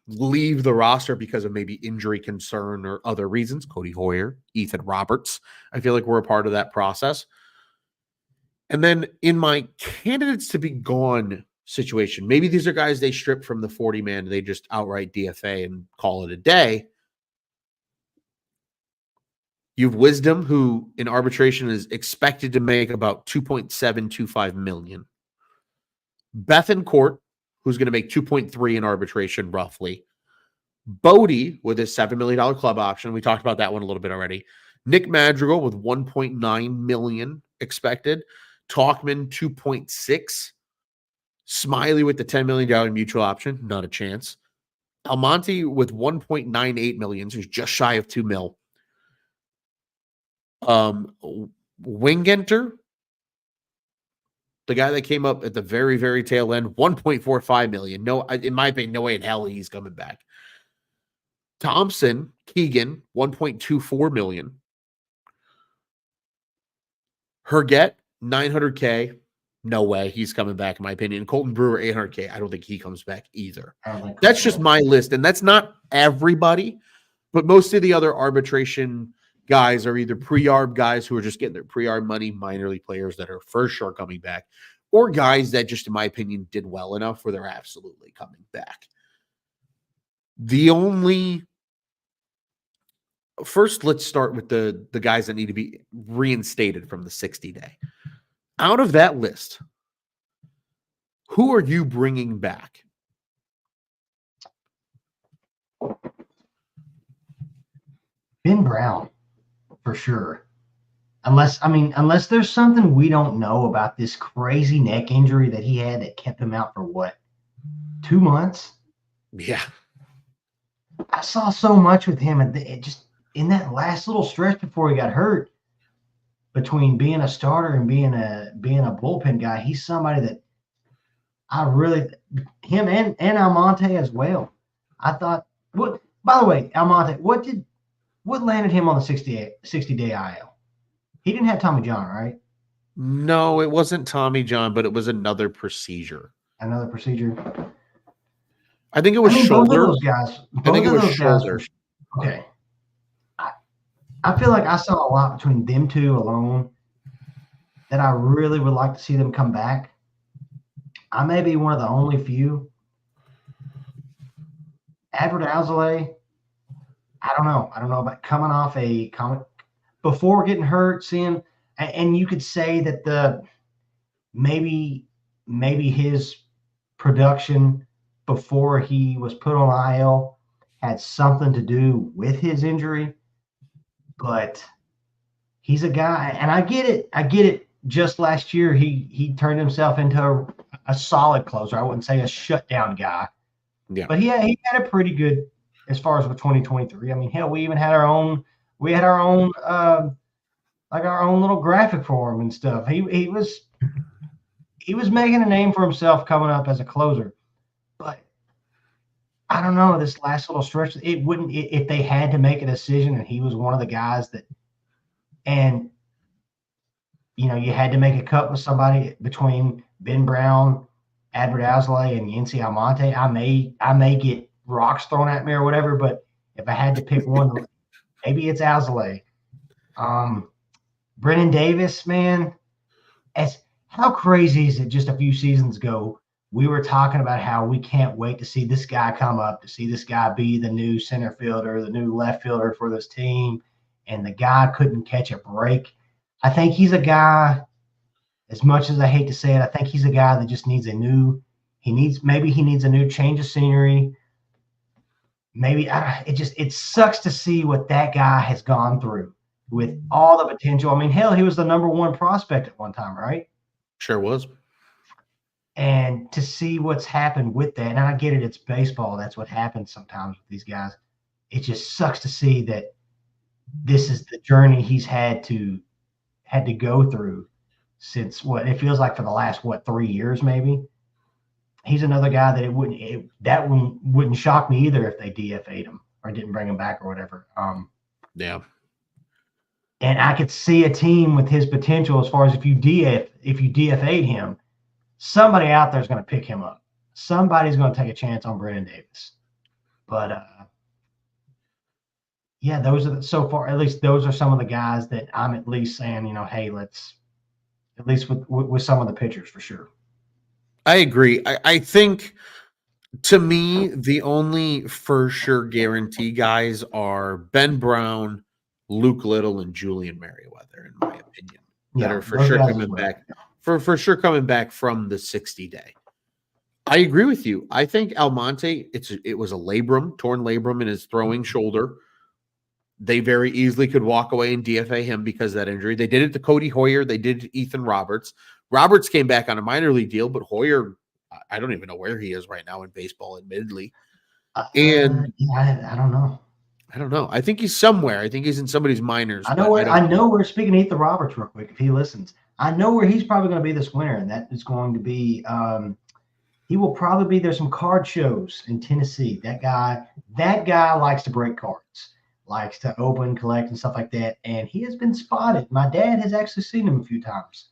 leave the roster because of maybe injury concern or other reasons. Cody Hoyer, Ethan Roberts. I feel like we're a part of that process. And then in my candidates to be gone situation, maybe these are guys they strip from the 40-man, they just outright DFA and call it a day. You've Wisdom, who in arbitration is expected to make about $2.725 million. Bethancourt, who's going to make 2.3 in arbitration roughly. Bodie with his $7 million club option. We talked about that one a little bit already. Nick Madrigal with $1.9 million expected. Talkman 2.6. Smiley with the $10 million mutual option, not a chance. Almonte with $1.98 million, so he's just shy of $2 million. Wingenter, the guy that came up at the very, very tail end, $1.45 million. No, in my opinion, no way in hell he's coming back. Thompson, Keegan, $1.24 million. Herget, $900K. No way he's coming back, in my opinion. Colton Brewer, $800K. I don't think he comes back either. That's just my list. And that's not everybody, but most of the other arbitration guys are either pre-arb guys who are just getting their pre-arb money, minor league players that are for sure coming back, or guys that just, in my opinion, did well enough where they're absolutely coming back. First, let's start with the guys that need to be reinstated from the 60-day. Out of that list, who are you bringing back? Ben Brown, for sure. Unless there's something we don't know about this crazy neck injury that he had that kept him out for what, 2 months? Yeah. I saw so much with him, and it just in that last little stretch before he got hurt, between being a starter and being a bullpen guy, he's somebody that I really him and Almonte as well. I thought, what? By the way, Almonte, what landed him on the 60-day IL? He didn't have Tommy John, right? No, it wasn't Tommy John, but it was another procedure. Another procedure. I think it was shoulder. Both of those guys. I think it was shoulder. Okay. I feel like I saw a lot between them two alone that I really would like to see them come back. I may be one of the only few. Edward Alzolay, I don't know. I don't know about coming off a comic before getting hurt, seeing, and you could say that maybe his production before he was put on IL had something to do with his injury. But he's a guy, and I get it. Just last year, he turned himself into a solid closer. I wouldn't say a shutdown guy. Yeah. But he had a pretty good as far as with 2023. I mean, hell, we even had our own like our own little graphic for him and stuff. He was making a name for himself coming up as a closer. But I don't know, this last little stretch, if they had to make a decision and he was one of the guys that, and you had to make a cut with somebody between Ben Brown, Edward Alzolay, and Yency Almonte, I may get rocks thrown at me or whatever, but if I had to pick one, maybe it's Alzolay. Brennan Davis, man, how crazy is it? Just a few seasons ago, we were talking about how we can't wait to see this guy come up, to see this guy be the new center fielder, the new left fielder for this team, and the guy couldn't catch a break. I think he's a guy, as much as I hate to say it, I think he's a guy that just needs maybe he needs a new change of scenery. Maybe it sucks to see what that guy has gone through with all the potential. I mean, hell, he was the number one prospect at one time, right? Sure was. And to see what's happened with that, and I get it, it's baseball. That's what happens sometimes with these guys. It just sucks to see that this is the journey he's had to go through since it feels like for the last 3 years maybe. He's another guy that wouldn't shock me either if they DFA'd him or didn't bring him back or whatever. Yeah. And I could see a team with his potential as far as if you DFA'd him, somebody out there is going to pick him up. Somebody's going to take a chance on Brennan Davis. But yeah, those are so far. At least those are some of the guys that I'm at least saying, hey, let's at least with some of the pitchers for sure. I agree. I think, to me, the only for sure guarantee guys are Ben Brown, Luke Little, and Julian Merriweather, in my opinion, that are for sure coming back. For sure coming back from the 60-day. I agree with you. I think Almonte, it was a torn labrum in his throwing shoulder. They very easily could walk away and DFA him because of that injury. They did it to Cody Hoyer. They did it to Ethan Roberts. Roberts came back on a minor league deal, but Hoyer, I don't even know where he is right now in baseball, admittedly. And I don't know. I don't know. I think he's somewhere. I think he's in somebody's minors. I know where, speaking of Ethan Roberts real quick, if he listens, I know where he's probably going to be this winter, and that is going to be he will probably be there's some card shows in Tennessee. That guy likes to break cards, likes to open, collect, and stuff like that. And he has been spotted. My dad has actually seen him a few times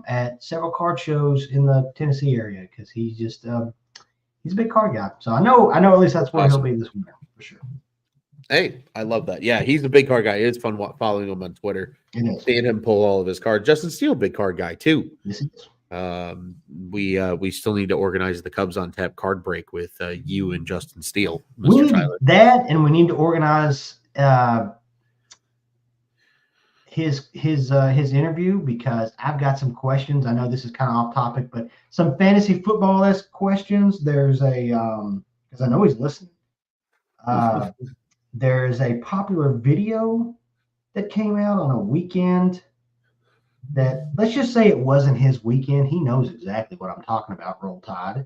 at several card shows in the Tennessee area because he's just he's a big card guy. So I know at least that's where he'll be this winter for sure. Hey, I love that. Yeah, he's a big card guy. It's fun following him on Twitter. Seeing him pull all of his cards. Justin Steele, big card guy too. Yes, he is. We still need to organize the Cubs on Tap card break with you and Justin Steele. We need that, and we need to organize his interview because I've got some questions. I know this is kind of off topic, but some fantasy football-esque questions. There's a because I know he's listening. There's a popular video that came out on a weekend that, let's just say it wasn't his weekend. He knows exactly what I'm talking about, Roll Tide.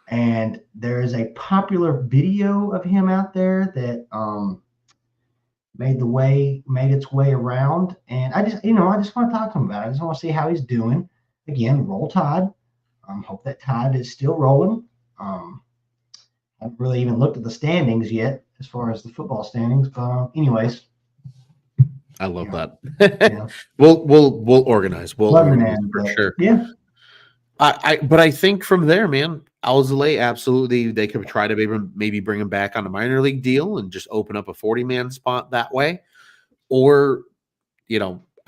And there is a popular video of him out there that made its way around. And I just want to talk to him about it. I just want to see how he's doing. Again, Roll Tide. Hope that tide is still rolling. I haven't really even looked at the standings yet as far as the football standings. But anyways, I love that. yeah. We'll organize. We'll Love you, organize man. for But, sure. yeah. But I think from there, man, Alzolay, absolutely, they could try to maybe bring him back on a minor league deal and just open up a 40-man spot that way. Or,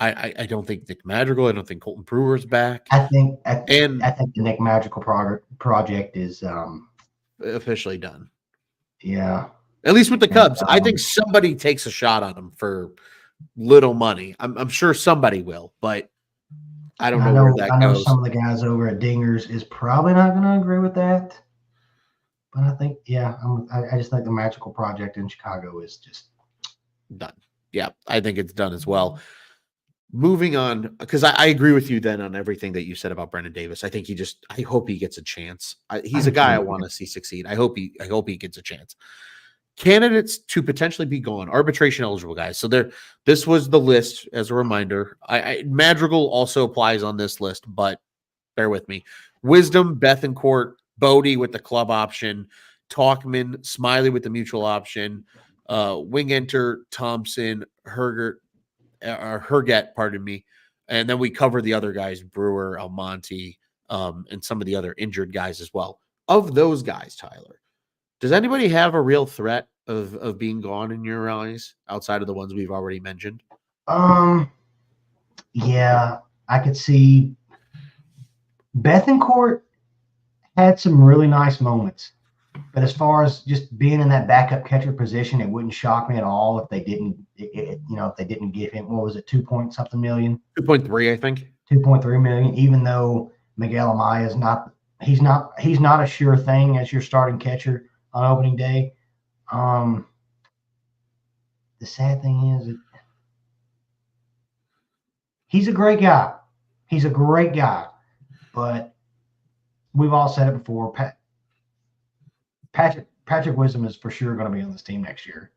I don't think Nick Madrigal, I don't think Colton Brewer's back. I think the Nick Magical project is officially done. Yeah. At least with the Cubs. I think somebody takes a shot on him for little money. I'm sure somebody will, but I don't know where that goes. I know some of the guys over at Dingers is probably not going to agree with that. But I think, I just think the Magical project in Chicago is just done. Yeah, I think it's done as well. Moving on, because I agree with you then on everything that you said about Brendan Davis. I think I hope he gets a chance. He's a guy I want to see succeed. I hope he gets a chance. Candidates to potentially be gone, arbitration eligible guys. So this was the list as a reminder. Madrigal also applies on this list, but bear with me. Wisdom, Bethancourt, Bodie with the club option, Talkman, Smiley with the mutual option, Wingenter, Thompson, Herget, pardon me. And then we cover the other guys, Brewer, Almonte, and some of the other injured guys as well. Of those guys, Tyler, does anybody have a real threat of being gone in your eyes outside of the ones we've already mentioned? Yeah, I could see Bethancourt had some really nice moments. But as far as just being in that backup catcher position, it wouldn't shock me at all if they didn't, if they didn't give him, what was it, 2-point-something million? 2.3, I think. 2.3 million, even though Miguel Amaya is he's not a sure thing as your starting catcher on opening day. The sad thing is he's a great guy. He's a great guy, but we've all said it before. Patrick Wisdom is for sure going to be on this team next year.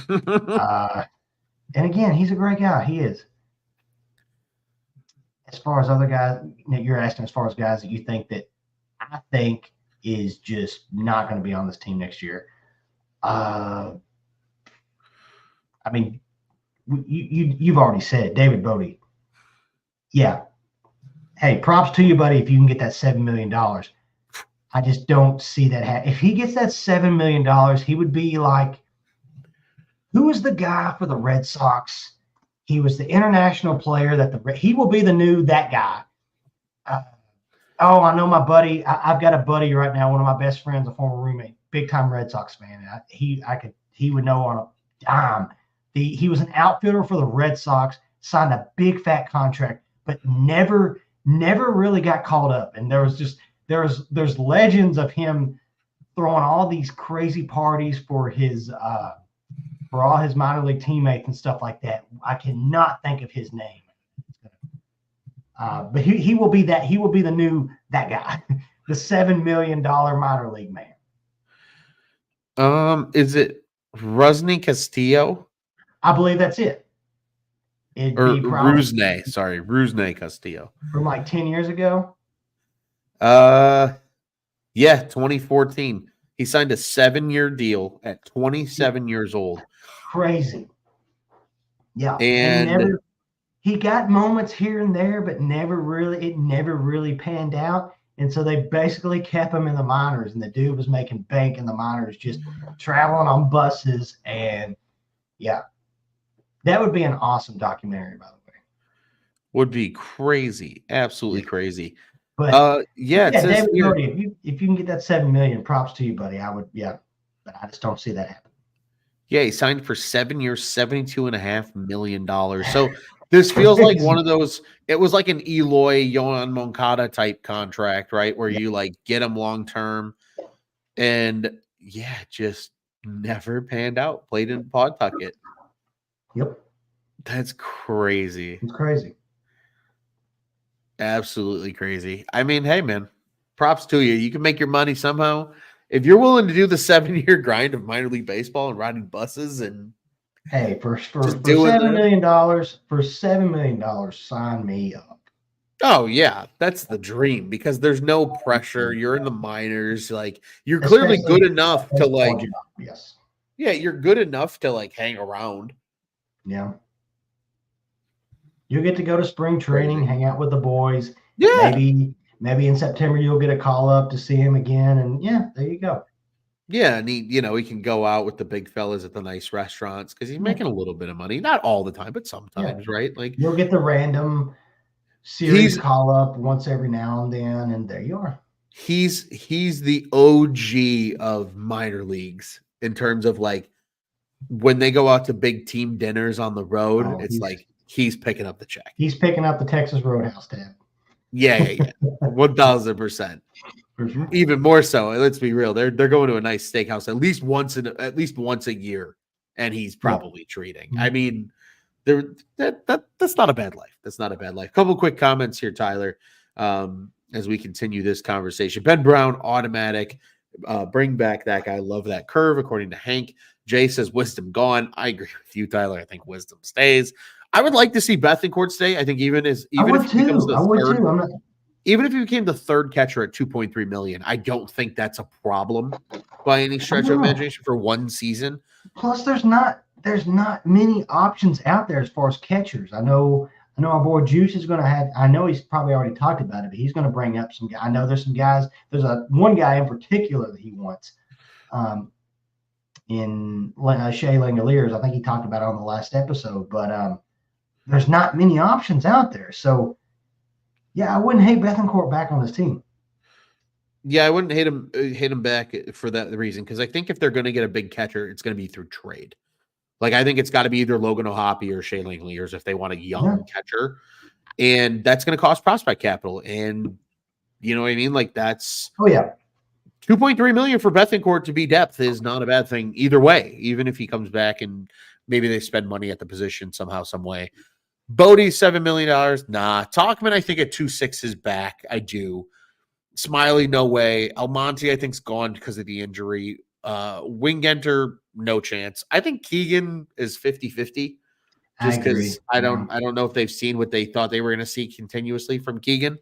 And again, he's a great guy. He is. As far as other guys, you're asking as far as guys that you think that I think is just not going to be on this team next year. I mean, you've already said it, David Bodie. Yeah. Hey, props to you, buddy, if you can get that $7 million. I just don't see that. If he gets that $7 million, he would be like, who was the guy for the Red Sox? He was the international player he will be the new that guy. I know my buddy. I've got a buddy right now, one of my best friends, a former roommate, big time Red Sox fan. He would know on a dime. He was an outfielder for the Red Sox, signed a big fat contract, but never really got called up. And there's legends of him throwing all these crazy parties for all his minor league teammates and stuff like that. I cannot think of his name. But he will be that. He will be the new that guy, the $7 million minor league man. Is it Rusney Castillo? I believe that's it. Rusney Castillo from like 10 years ago. Yeah, 2014. He signed a 7-year deal at 27 years old. Crazy. Yeah, and he got moments here and there, but it never really panned out. And so they basically kept him in the minors, and the dude was making bank in the minors, just traveling on buses. And yeah, that would be an awesome documentary, by the way. Would be crazy, absolutely crazy. But David Bodie, if you can get that $7 million, props to you, buddy. I would, but I just don't see that happen. Yeah, he signed for 7 years, $72.5 million. So this feels like one of those. It was like an Eloy Yohan Moncada type contract, right? Where you like get him long term, and just never panned out. Played in Pawtucket. Yep. That's crazy. It's crazy. Absolutely crazy. I mean, hey, man, props to you. You can make your money somehow. If you're willing to do the 7-year grind of minor league baseball and riding buses and Hey, for just for doing $7 that. million, for $7 million, sign me up. Oh, yeah. That's the dream because there's no pressure. You're in the minors. Like, you're clearly Especially good enough to, baseball like, job. Yes. yeah, you're good enough to, like, hang around. Yeah. You'll get to go to spring training, Crazy. hang out with the boys. Yeah. Maybe in September you'll get a call up to see him again. And yeah, there you go. Yeah, and he can go out with the big fellas at the nice restaurants because he's Yeah. making a little bit of money. Not all the time, but Yeah. sometimes, right? Like, You'll get the random series he's call up once every now and then, and there you are. he's the OG of minor leagues in terms of, like, when they go out to big team dinners on the road, Oh, it's like he's picking up the check. he's picking up the Texas Roadhouse tab. Yeah. 1000%. For sure. Even more so. Let's be real. They're going to a nice steakhouse at least once a year, and he's probably treating. I mean, that's not a bad life. That's not a bad life. Couple quick comments here, Tyler, as we continue this conversation. Ben Brown, automatic. Bring back that guy. Love that curve, according to Hank. Jay says wisdom gone. I agree with you, Tyler. I think wisdom stays. I would like to see Bethencourt stay. I think even if he becomes the third, I'm not. even if he became the third catcher at 2.3 million, I don't think that's a problem by any stretch of imagination for one season. Plus, there's not many options out there as far as catchers. I know our boy Juice is going to have. I know he's probably already talked about it, but he's going to bring up some. I know there's some guys. There's one guy in particular that he wants. In Shea Langoliers, I think he talked about it on the last episode. But there's not many options out there. So, yeah, I wouldn't hate Bethencourt back on this team. Yeah, I wouldn't hate him back for that reason because I think if they're going to get a big catcher, it's going to be through trade. Like, I think it's got to be either Logan O'Hoppe or Shea Langoliers if they want a young catcher, and that's going to cost prospect capital. And you know what I mean? Like, that's 2.3 million for Bethencourt to be depth is not a bad thing either way. Even if he comes back and maybe they spend money at the position somehow, some way. Bodie, $7 million. Nah. Talkman, I think at 2.6 is back. I do. Smiley, no way. Almonte, I think, is gone because of the injury. Wingenter, no chance. I think Keegan is 50-50. Just because I don't know if they've seen what they thought they were going to see continuously from Keegan.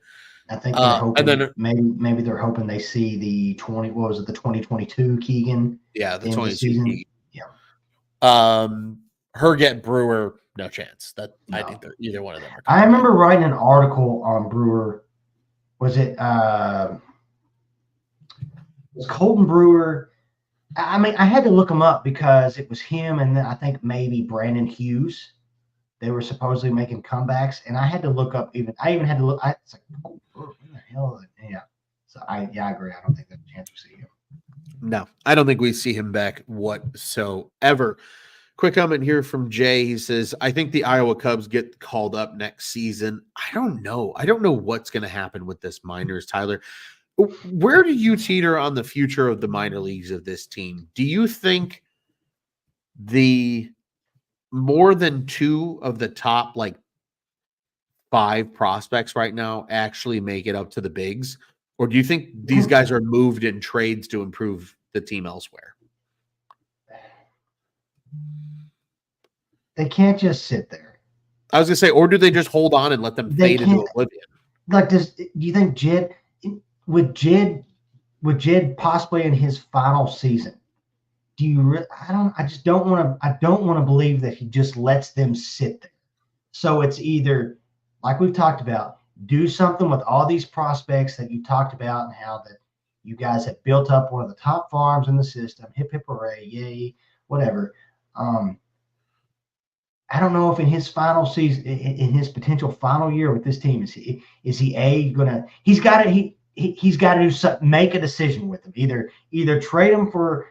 I think they're hoping, and then maybe they're hoping they see the 2022 Keegan. Yeah, the 22 Keegan. Yeah. Herget, Brewer, no chance. I think they're either one of them. I remember writing an article on Brewer. Was it was Colton Brewer? I mean, I had to look him up because it was him and then I think maybe Brandon Hughes. They were supposedly making comebacks, and I had to look up. I even had to look. It's like, what the hell? Yeah. So I agree. I don't think there's a chance we see him. No, I don't think we see him back whatsoever. Quick comment here from Jay. He says, I think the Iowa Cubs get called up next season. I don't know. I don't know what's going to happen with this minors, Tyler. Where do you teeter on the future of the minor leagues of this team? Do you think the more than two of the top, like, 5 prospects right now actually make it up to the bigs? Or do you think these guys are moved in trades to improve the team elsewhere? They can't just sit there. I was going to say, or do they just hold on and let them fade into oblivion? Like, do you think Jed possibly in his final season? I just don't want to believe that he just lets them sit there. So it's either, like we've talked about, do something with all these prospects that you talked about and how that you guys have built up one of the top farms in the system. Hip, hip, hooray, yay, whatever. I don't know if in his final season, in his potential final year with this team, is he he's got to do something, make a decision with them. Either trade him for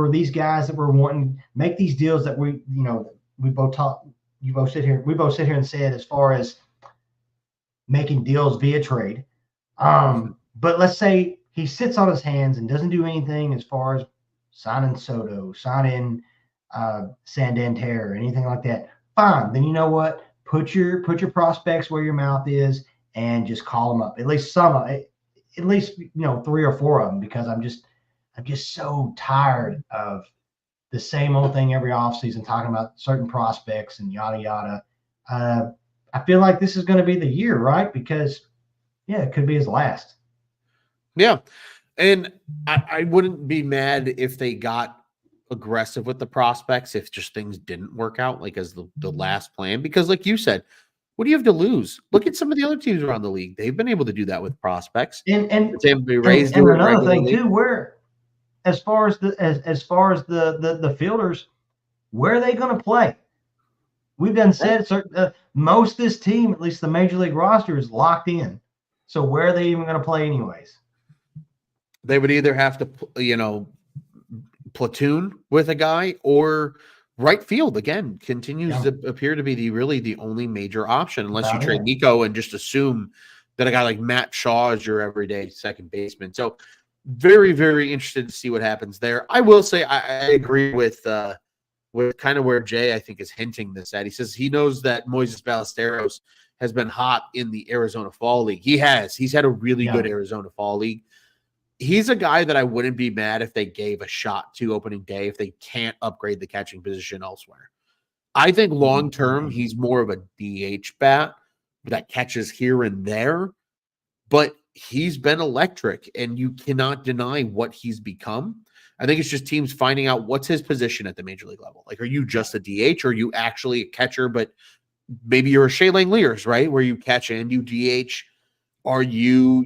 these guys that we're wanting, make these deals that we both sit here and said as far as making deals via trade. But let's say he sits on his hands and doesn't do anything as far as signing Soto, signing Santander, or anything like that. fine. Then you know what? Put your prospects where your mouth is and just call them up. At least at least 3 or 4 of them, because I'm just so tired of the same old thing every offseason, talking about certain prospects and yada yada. I feel like this is going to be the year, right? Because it could be his last. Yeah. And I wouldn't be mad if they got aggressive with the prospects if just things didn't work out like as the last plan. Because like you said, what do you have to lose? Look at some of the other teams around the league. They've been able to do that with prospects. And Rays do it another thing regularly. too, where as far as the fielders, where are they going to play? We've done said most of this team, at least the major league roster, is locked in. So where are they even going to play anyways? They would either have to, platoon with a guy, or right field again continues to appear to be the only major option, unless you trade Nico and just assume that a guy like Matt Shaw is your everyday second baseman. So very, very interested to see what happens there. I will say I agree with kind of where Jay, I think, is hinting this at. He says he knows that Moises Ballesteros has been hot in the Arizona Fall League. He has. He's had a really good Arizona Fall League. He's a guy that I wouldn't be mad if they gave a shot to opening day if they can't upgrade the catching position elsewhere. I think long-term, he's more of a DH bat that catches here and there, but he's been electric, and you cannot deny what he's become. I think it's just teams finding out what's his position at the major league level. Like, are you just a DH, or are you actually a catcher, but maybe you're a Shea Langeliers, right, where you catch and you DH? Are you,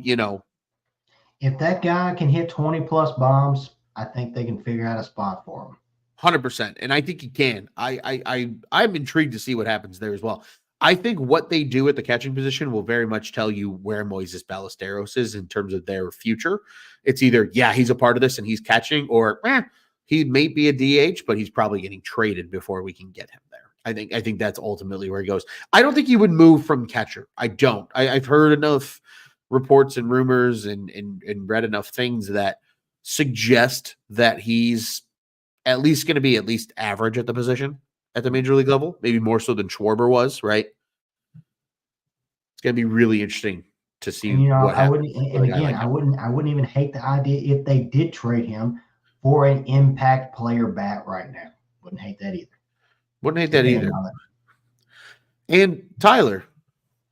if that guy can hit 20-plus bombs, I think they can figure out a spot for him. 100%. And I think he can. I'm intrigued to see what happens there as well. I think what they do at the catching position will very much tell you where Moises Ballesteros is in terms of their future. It's either, he's a part of this and he's catching, or he may be a DH, but he's probably getting traded before we can get him there. I think that's ultimately where he goes. I don't think he would move from catcher. I don't. I've heard enough reports and rumors and read enough things that suggest that he's at least going to be at least average at the position at the major league level, maybe more so than Schwarber was, right? It's going to be really interesting to see what happens. I wouldn't even hate the idea if they did trade him for an impact player bat right now. Wouldn't hate that either. And Tyler,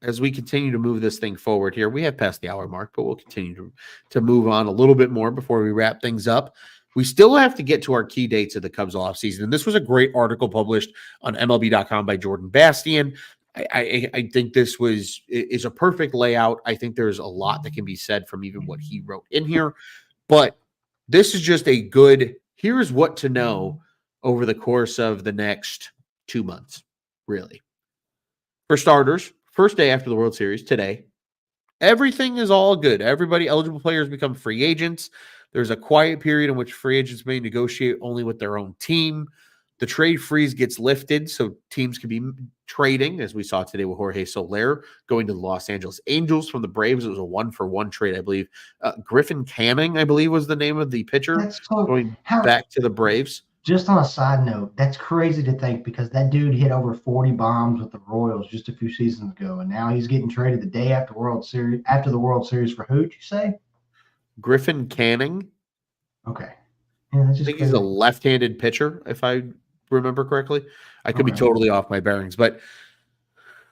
as we continue to move this thing forward here, we have passed the hour mark, but we'll continue to move on a little bit more before we wrap things up. We still have to get to our key dates of the Cubs offseason. And this was a great article published on MLB.com by Jordan Bastian. I think this is a perfect layout. I think there's a lot that can be said from even what he wrote in here. But this is just a good, here's what to know over the course of the next 2 months, really. For starters, first day after the World Series, today, everything is all good. Everybody, eligible players, become free agents. There's a quiet period in which free agents may negotiate only with their own team. The trade freeze gets lifted, so teams can be trading, as we saw today with Jorge Soler going to the Los Angeles Angels from the Braves. It was a 1-for-1 trade, I believe. Griffin Canning, I believe, was the name of the pitcher going back to the Braves. Just on a side note, that's crazy to think, because that dude hit over 40 bombs with the Royals just a few seasons ago, and now he's getting traded the day after the World Series for who, did you say? Griffin Canning. Okay. Yeah, that's just I think he's a left-handed pitcher, if I remember correctly. I could be totally off my bearings, but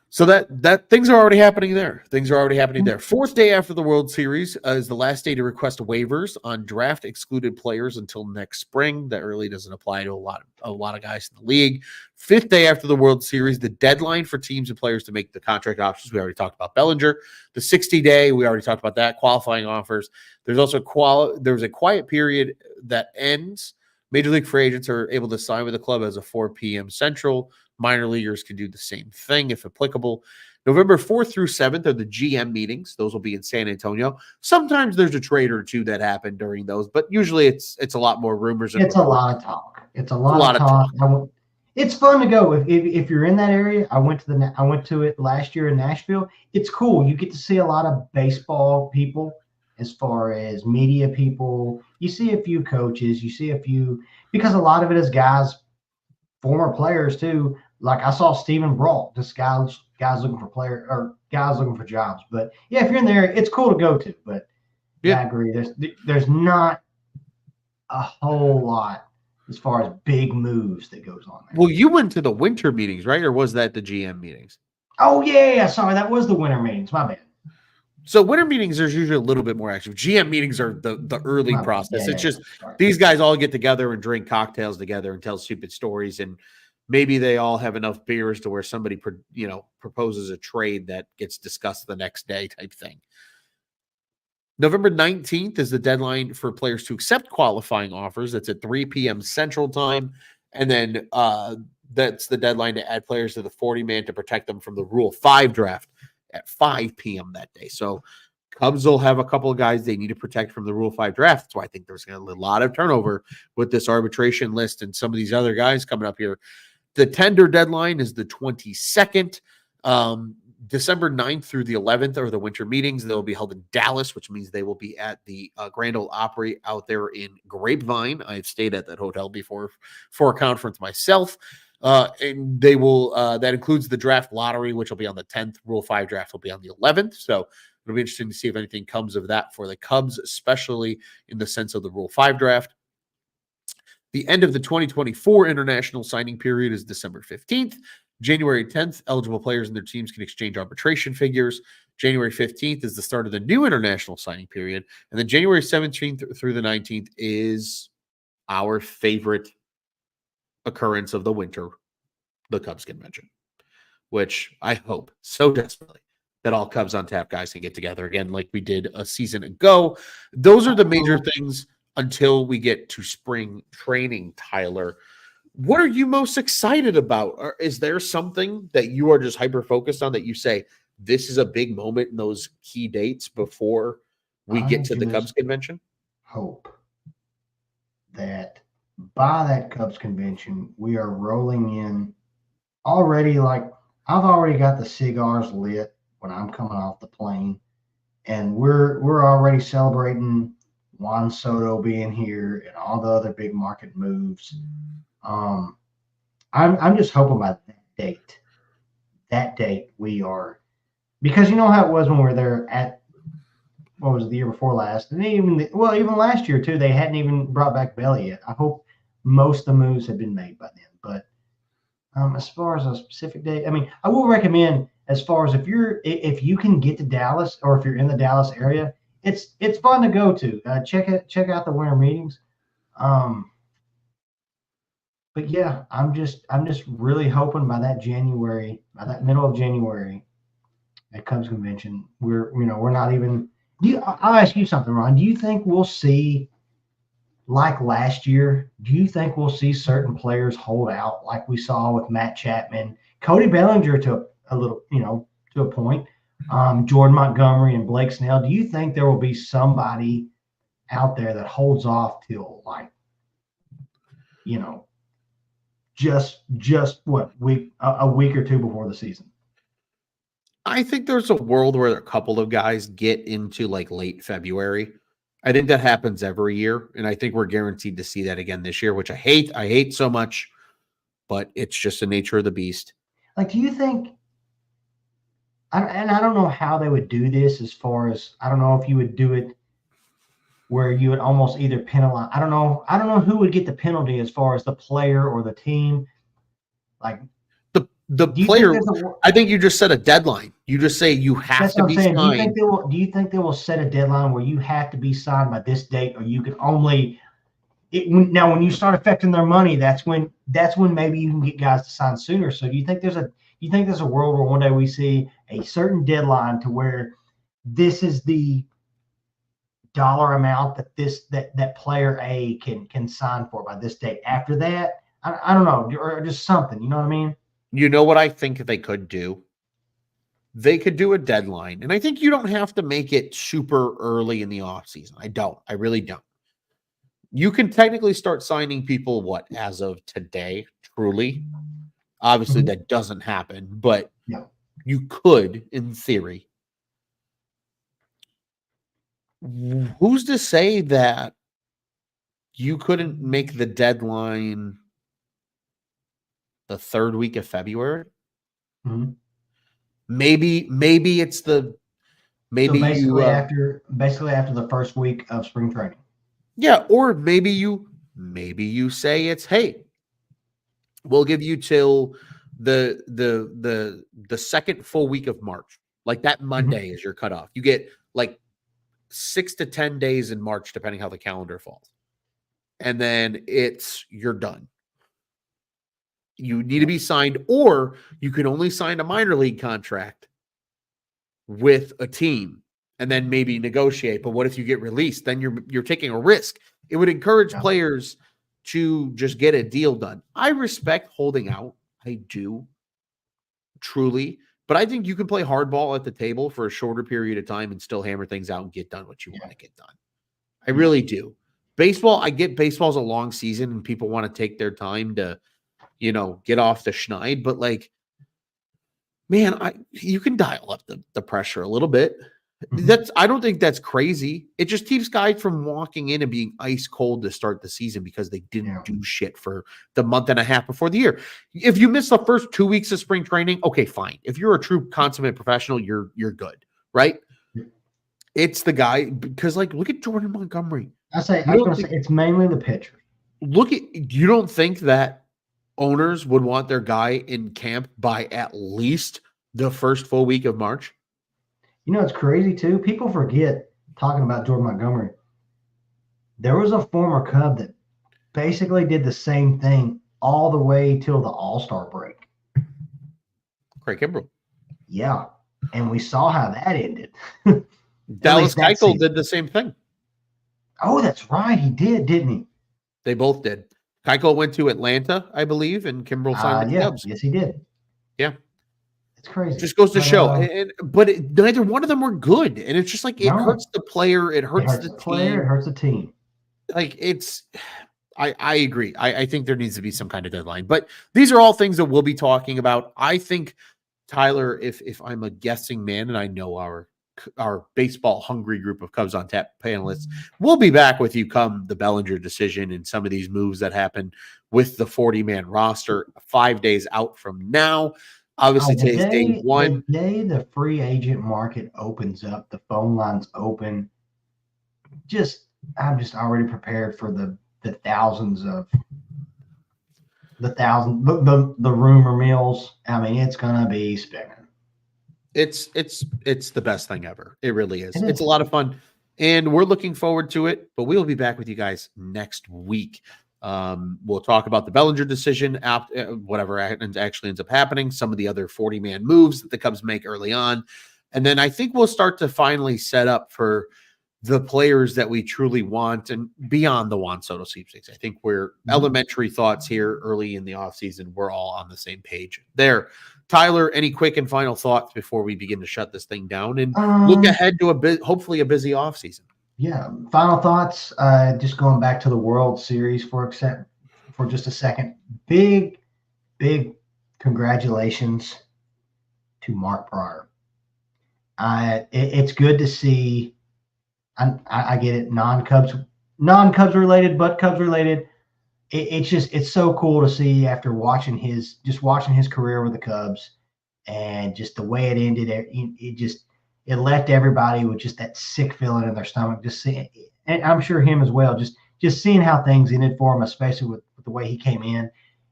so that things are already happening there. Fourth day after the World Series is the last day to request waivers on draft excluded players until next spring. That really doesn't apply to a lot of guys in the league. Fifth day after the World Series, the deadline for teams and players to make the contract options. We already talked about Bellinger. The 60-day, we already talked about that. Qualifying offers. There's also there's a quiet period that ends. Major league free agents are able to sign with the club as of 4 p.m. Central. Minor leaguers can do the same thing if applicable. November 4th through 7th are the GM meetings. Those will be in San Antonio. Sometimes there's a trade or two that happen during those, but usually it's a lot more rumors. It's a lot of talk. It's a lot of talk. It's fun to go if you're in that area. I went to it last year in Nashville. It's cool. You get to see a lot of baseball people, as far as media people. You see a few coaches. You see a few, because a lot of it is guys, former players too, like I saw Stephen Brault, this guys looking for guys looking for jobs. But yeah, if you're in there, it's cool to go to. But yeah, I agree. There's not a whole lot as far as big moves that goes on there. Well, you went to the winter meetings, right? Or was that the GM meetings? Oh yeah, sorry, that was the winter meetings. My bad. So winter meetings, there's usually a little bit more active. GM meetings are the early process. It's just these guys all get together and drink cocktails together and tell stupid stories, and maybe they all have enough beers to where somebody proposes a trade that gets discussed the next day type thing. November 19th is the deadline for players to accept qualifying offers. That's at 3 p.m. Central Time. And then that's the deadline to add players to the 40-man to protect them from the Rule 5 draft at 5 p.m. that day. So Cubs will have a couple of guys they need to protect from the Rule 5 draft. That's why I think there's going to be a lot of turnover with this arbitration list and some of these other guys coming up here. The tender deadline is the 22nd. December 9th through the 11th are the winter meetings. They'll be held in Dallas, which means they will be at the Grand Ole Opry out there in Grapevine. I've stayed at that hotel before for a conference myself. And they will, that includes the draft lottery, which will be on the 10th. Rule 5 draft will be on the 11th. So it'll be interesting to see if anything comes of that for the Cubs, especially in the sense of the Rule 5 draft. The end of the 2024 international signing period is December 15th. January 10th, eligible players and their teams can exchange arbitration figures. January 15th is the start of the new international signing period. And then January 17th through the 19th is our favorite occurrence of the winter, the Cubs convention, which I hope so desperately that all Cubs on Tap guys can get together again like we did a season ago. Those are the major things until we get to spring training, Tyler. What are you most excited about? Or is there something that you are just hyper-focused on that you say, this is a big moment in those key dates before we get to the Cubs convention? Hope that by that Cubs convention, we are rolling in already. Like, I've already got the cigars lit when I'm coming off the plane, and we're already celebrating Juan Soto being here and all the other big market moves. I'm just hoping by that date we are, because you know how it was when we were there at, what was it, the year before last, and even last year too, they hadn't even brought back Belly yet. I hope most of the moves have been made by then. But as far as a specific date, I mean, I will recommend, as far as if you can get to Dallas, or if you're in the Dallas area, it's fun to go to. Check out the winter meetings. But yeah, I'm just really hoping by that middle of January at Cubs convention, we're not even. I'll ask you something, Ron. Do you think we'll see, like last year? Do you think we'll see certain players hold out, like we saw with Matt Chapman, Cody Bellinger to a point, Jordan Montgomery and Blake Snell? Do you think there will be somebody out there that holds off till, like, just a week or two before the season? I think there's a world where a couple of guys get into like late February. I think that happens every year, and I think we're guaranteed to see that again this year, which I hate so much, but it's just the nature of the beast. Like, do you think, and I don't know how they would do this, as far as, I don't know if you would do it where you would almost either penalize. I don't know who would get the penalty, as far as the player or the team. Like, the player, I think you just set a deadline. You just say you have to be signed. Do you think they will set a deadline where you have to be signed by this date, or you can only now when you start affecting their money, that's when maybe you can get guys to sign sooner. So do you think there's a world where one day we see a certain deadline to where this is the dollar amount that player A can sign for by this date? After that, I don't know, or just something, you know what I mean? You know what I think they could do? They could do a deadline. And I think you don't have to make it super early in the offseason. I really don't. You can technically start signing people, as of today, truly. Obviously, that doesn't happen, but you could, in theory. Who's to say that you couldn't make the deadline the third week of February. Mm-hmm. Maybe it's the maybe So you basically after the first week of spring training. yeah, or maybe you say it's, hey, we'll give you till the second full week of March. Like that Monday is your cutoff. You get like 6 to 10 days in March, depending how the calendar falls. And then you're done. You need to be signed, or you can only sign a minor league contract with a team and then maybe negotiate. But what if you get released? Then you're taking a risk. It would encourage players to just get a deal done. I respect holding out. I do, truly. But I think you can play hardball at the table for a shorter period of time and still hammer things out and get done what you want to get done. I really do. Baseball, I get baseball's a long season and people want to take their time to, get off the schneid. But like, man, you can dial up the pressure a little bit. I don't think that's crazy. It just keeps guys from walking in and being ice cold to start the season because they didn't do shit for the month and a half before the year. If you miss the first 2 weeks of spring training, okay, fine. If you're a true consummate professional, you're good, right? It's the guy because look at Jordan Montgomery. I was going to say it's mainly the pitcher. You don't think that owners would want their guy in camp by at least the first full week of March? It's crazy too. People forget, talking about Jordan Montgomery, there was a former Cub that basically did the same thing all the way till the All-Star break. Craig Kimbrell. Yeah. And we saw how that ended. Dallas Keuchel did the same thing. Oh, that's right. He did, didn't he? They both did. Keuchel went to Atlanta, I believe, and Kimbrell signed with the Cubs. Yes, he did. Yeah. It's crazy. Just goes to show. But neither one of them were good. And it's just it hurts the player. It hurts the team. It hurts the team. I agree. I think there needs to be some kind of deadline. But these are all things that we'll be talking about. I think, Tyler, if I'm a guessing man, and I know our baseball hungry group of Cubs on Tap panelists, we'll be back with you come the Bellinger decision and some of these moves that happen with the 40-man roster 5 days out from now. Obviously, today's day one. The day the free agent market opens up, the phone lines open. I'm just already prepared for the thousands of the rumor mills. I mean, it's gonna be spinning. It's the best thing ever. It really is. It's a lot of fun, and we're looking forward to it. But we will be back with you guys next week. We'll talk about the Bellinger decision, whatever actually ends up happening, some of the other 40-man moves that the Cubs make early on. And then I think we'll start to finally set up for the players that we truly want and beyond the Juan Soto sweepstakes. I think we're elementary thoughts here early in the offseason. We're all on the same page there. Tyler, any quick and final thoughts before we begin to shut this thing down and look ahead to hopefully a busy offseason? Yeah. Final thoughts. Just going back to the World Series for just a second. Big congratulations to Mark Pryor. It's good to see. I get it. Non-Cubs related, but Cubs related. It's so cool to see after watching his career with the Cubs and just the way it ended. It left everybody with just that sick feeling in their stomach. Just seeing, and I'm sure him as well. Just seeing how things ended for him, especially with the way he came in,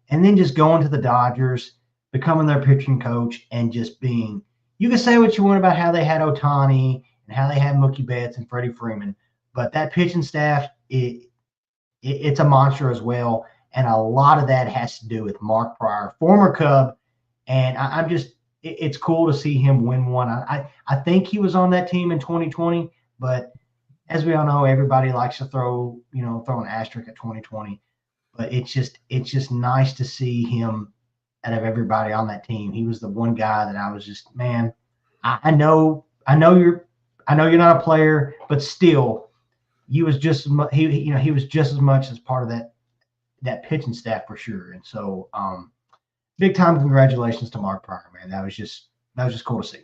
and then just going to the Dodgers, becoming their pitching coach, and just being. You can say what you want about how they had Ohtani and how they had Mookie Betts and Freddie Freeman, but that pitching staff, it's a monster as well, and a lot of that has to do with Mark Pryor, former Cub, and it's cool to see him win one. I think he was on that team in 2020, but as we all know, everybody likes to throw an asterisk at 2020. But it's just nice to see him out of everybody on that team. He was the one guy that I was just, man, I know you're not a player, but still, he was just he was just as much as part of that pitching staff for sure. And so, big time congratulations to Mark Pryor, man. That was just cool to see.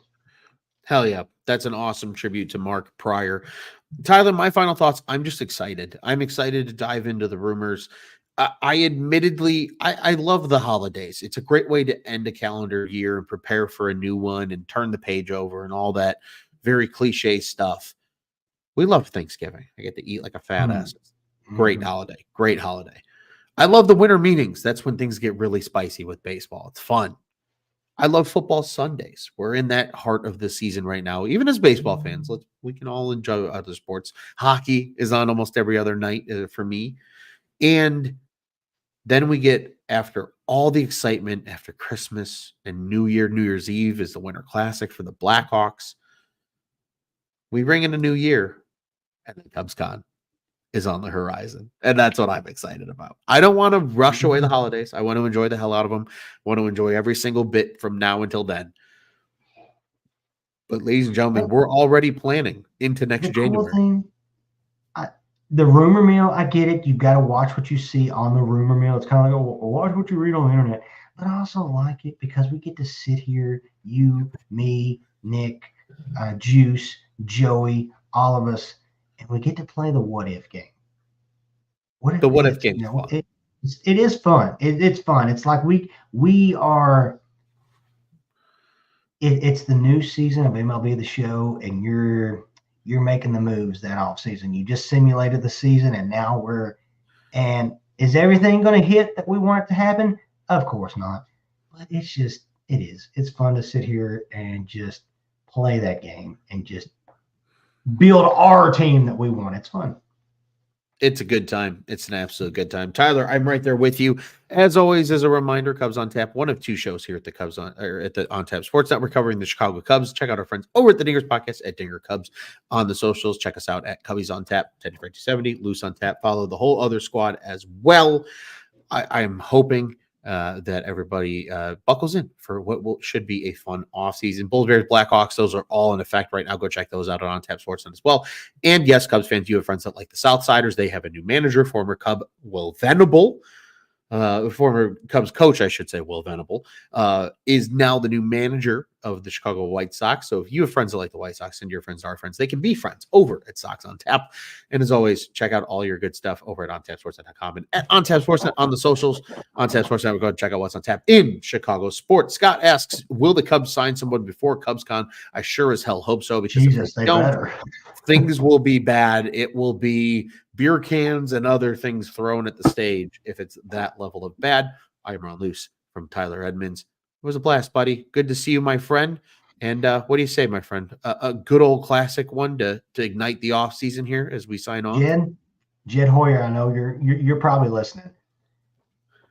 Hell yeah. That's an awesome tribute to Mark Pryor. Tyler, my final thoughts. I'm just excited. I'm excited to dive into the rumors. I admittedly, I love the holidays. It's a great way to end a calendar year and prepare for a new one and turn the page over and all that very cliche stuff. We love Thanksgiving. I get to eat like a fat ass. Great Mm-hmm. holiday. Great holiday. I love the winter meetings. That's when things get really spicy with baseball. It's fun. I love football Sundays. We're in that heart of the season right now. Even as baseball fans, we can all enjoy other sports. Hockey is on almost every other night for me. And then we get, after all the excitement after Christmas and New Year's Eve is the Winter Classic for the Blackhawks. We bring in a new year, and then CubsCon is on the horizon. And that's what I'm excited about. I don't want to rush away the holidays. I want to enjoy the hell out of them. I want to enjoy every single bit from now until then. But ladies and gentlemen, we're already planning into next The cool January. thing, the rumor mill, I get it. You've got to watch what you see on the rumor mill. It's kind of like, oh, watch what you read on the internet. But I also like it because we get to sit here, you, me, Nick, Juice, Joey, all of us, and we get to play the what if game. What if The what if this? game's fun. It is fun. It's fun. It's like we are. It's the new season of MLB The Show, and you're making the moves that off season. You just simulated the season, and now and is everything going to hit that we want it to happen? Of course not. But it's fun to sit here and just play that game and just build our team that we want. It's fun. It's a good time. It's an absolute good time. Tyler, I'm right there with you. As always, as a reminder, Cubs on Tap, one of two shows here at the On Tap Sports Network covering the Chicago Cubs. Check out our friends over at the Dingers Podcast at Dinger Cubs on the socials. Check us out at Cubbies on Tap, Teddy Frankie 70, Luce on Tap. Follow the whole other squad as well. I'm hoping that everybody buckles in for what should be a fun offseason. Bulls, Bears, Blackhawks, those are all in effect right now. Go check those out on Tap Sportsnet as well. And yes, Cubs fans, you have friends that like the Southsiders. They have a new manager, former Cub Will Venable. Former Cubs coach, I should say, Will Venable, is now the new manager of the Chicago White Sox. So if you have friends that like the White Sox and your friends are friends, they can be friends over at Sox on Tap. And as always, check out all your good stuff over at ontapsportsnet.com and at On Tap Sportsnet on the socials. On Tap Sportsnet, we're going to check out what's on tap in Chicago sports. Scott asks, will the Cubs sign someone before CubsCon? I sure as hell hope so, because Jesus, if they they don't, better. things will be bad. It will be beer cans and other things thrown at the stage if it's that level of bad. I'm Ron Luce from Tyler Edmunds. It was a blast, buddy. Good to see you, my friend. And what do you say, my friend? A good old classic one to ignite the off season here as we sign off. Jed Hoyer, I know you're probably listening.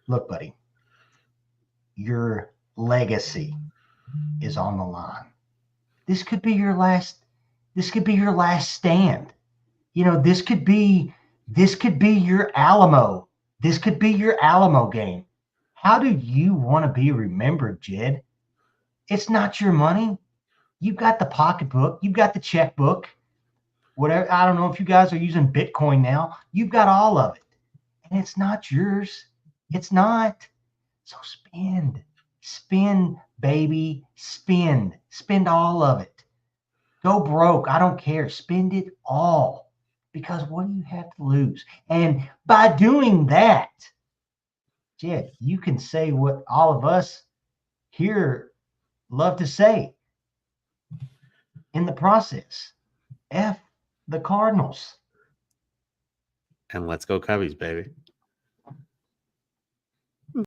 Look, buddy, your legacy is on the line. This could be your last. This could be your last stand. You know, this could be your Alamo. This could be your Alamo game. How do you want to be remembered, Jed? It's not your money. You've got the pocketbook. You've got the checkbook. Whatever. I don't know if you guys are using Bitcoin now. You've got all of it. And it's not yours. It's not. So spend, baby, spend all of it. Go broke. I don't care. Spend it all, because what do you have to lose? And by doing that, Jed, you can say what all of us here love to say in the process. F the Cardinals. And let's go Cubbies, baby.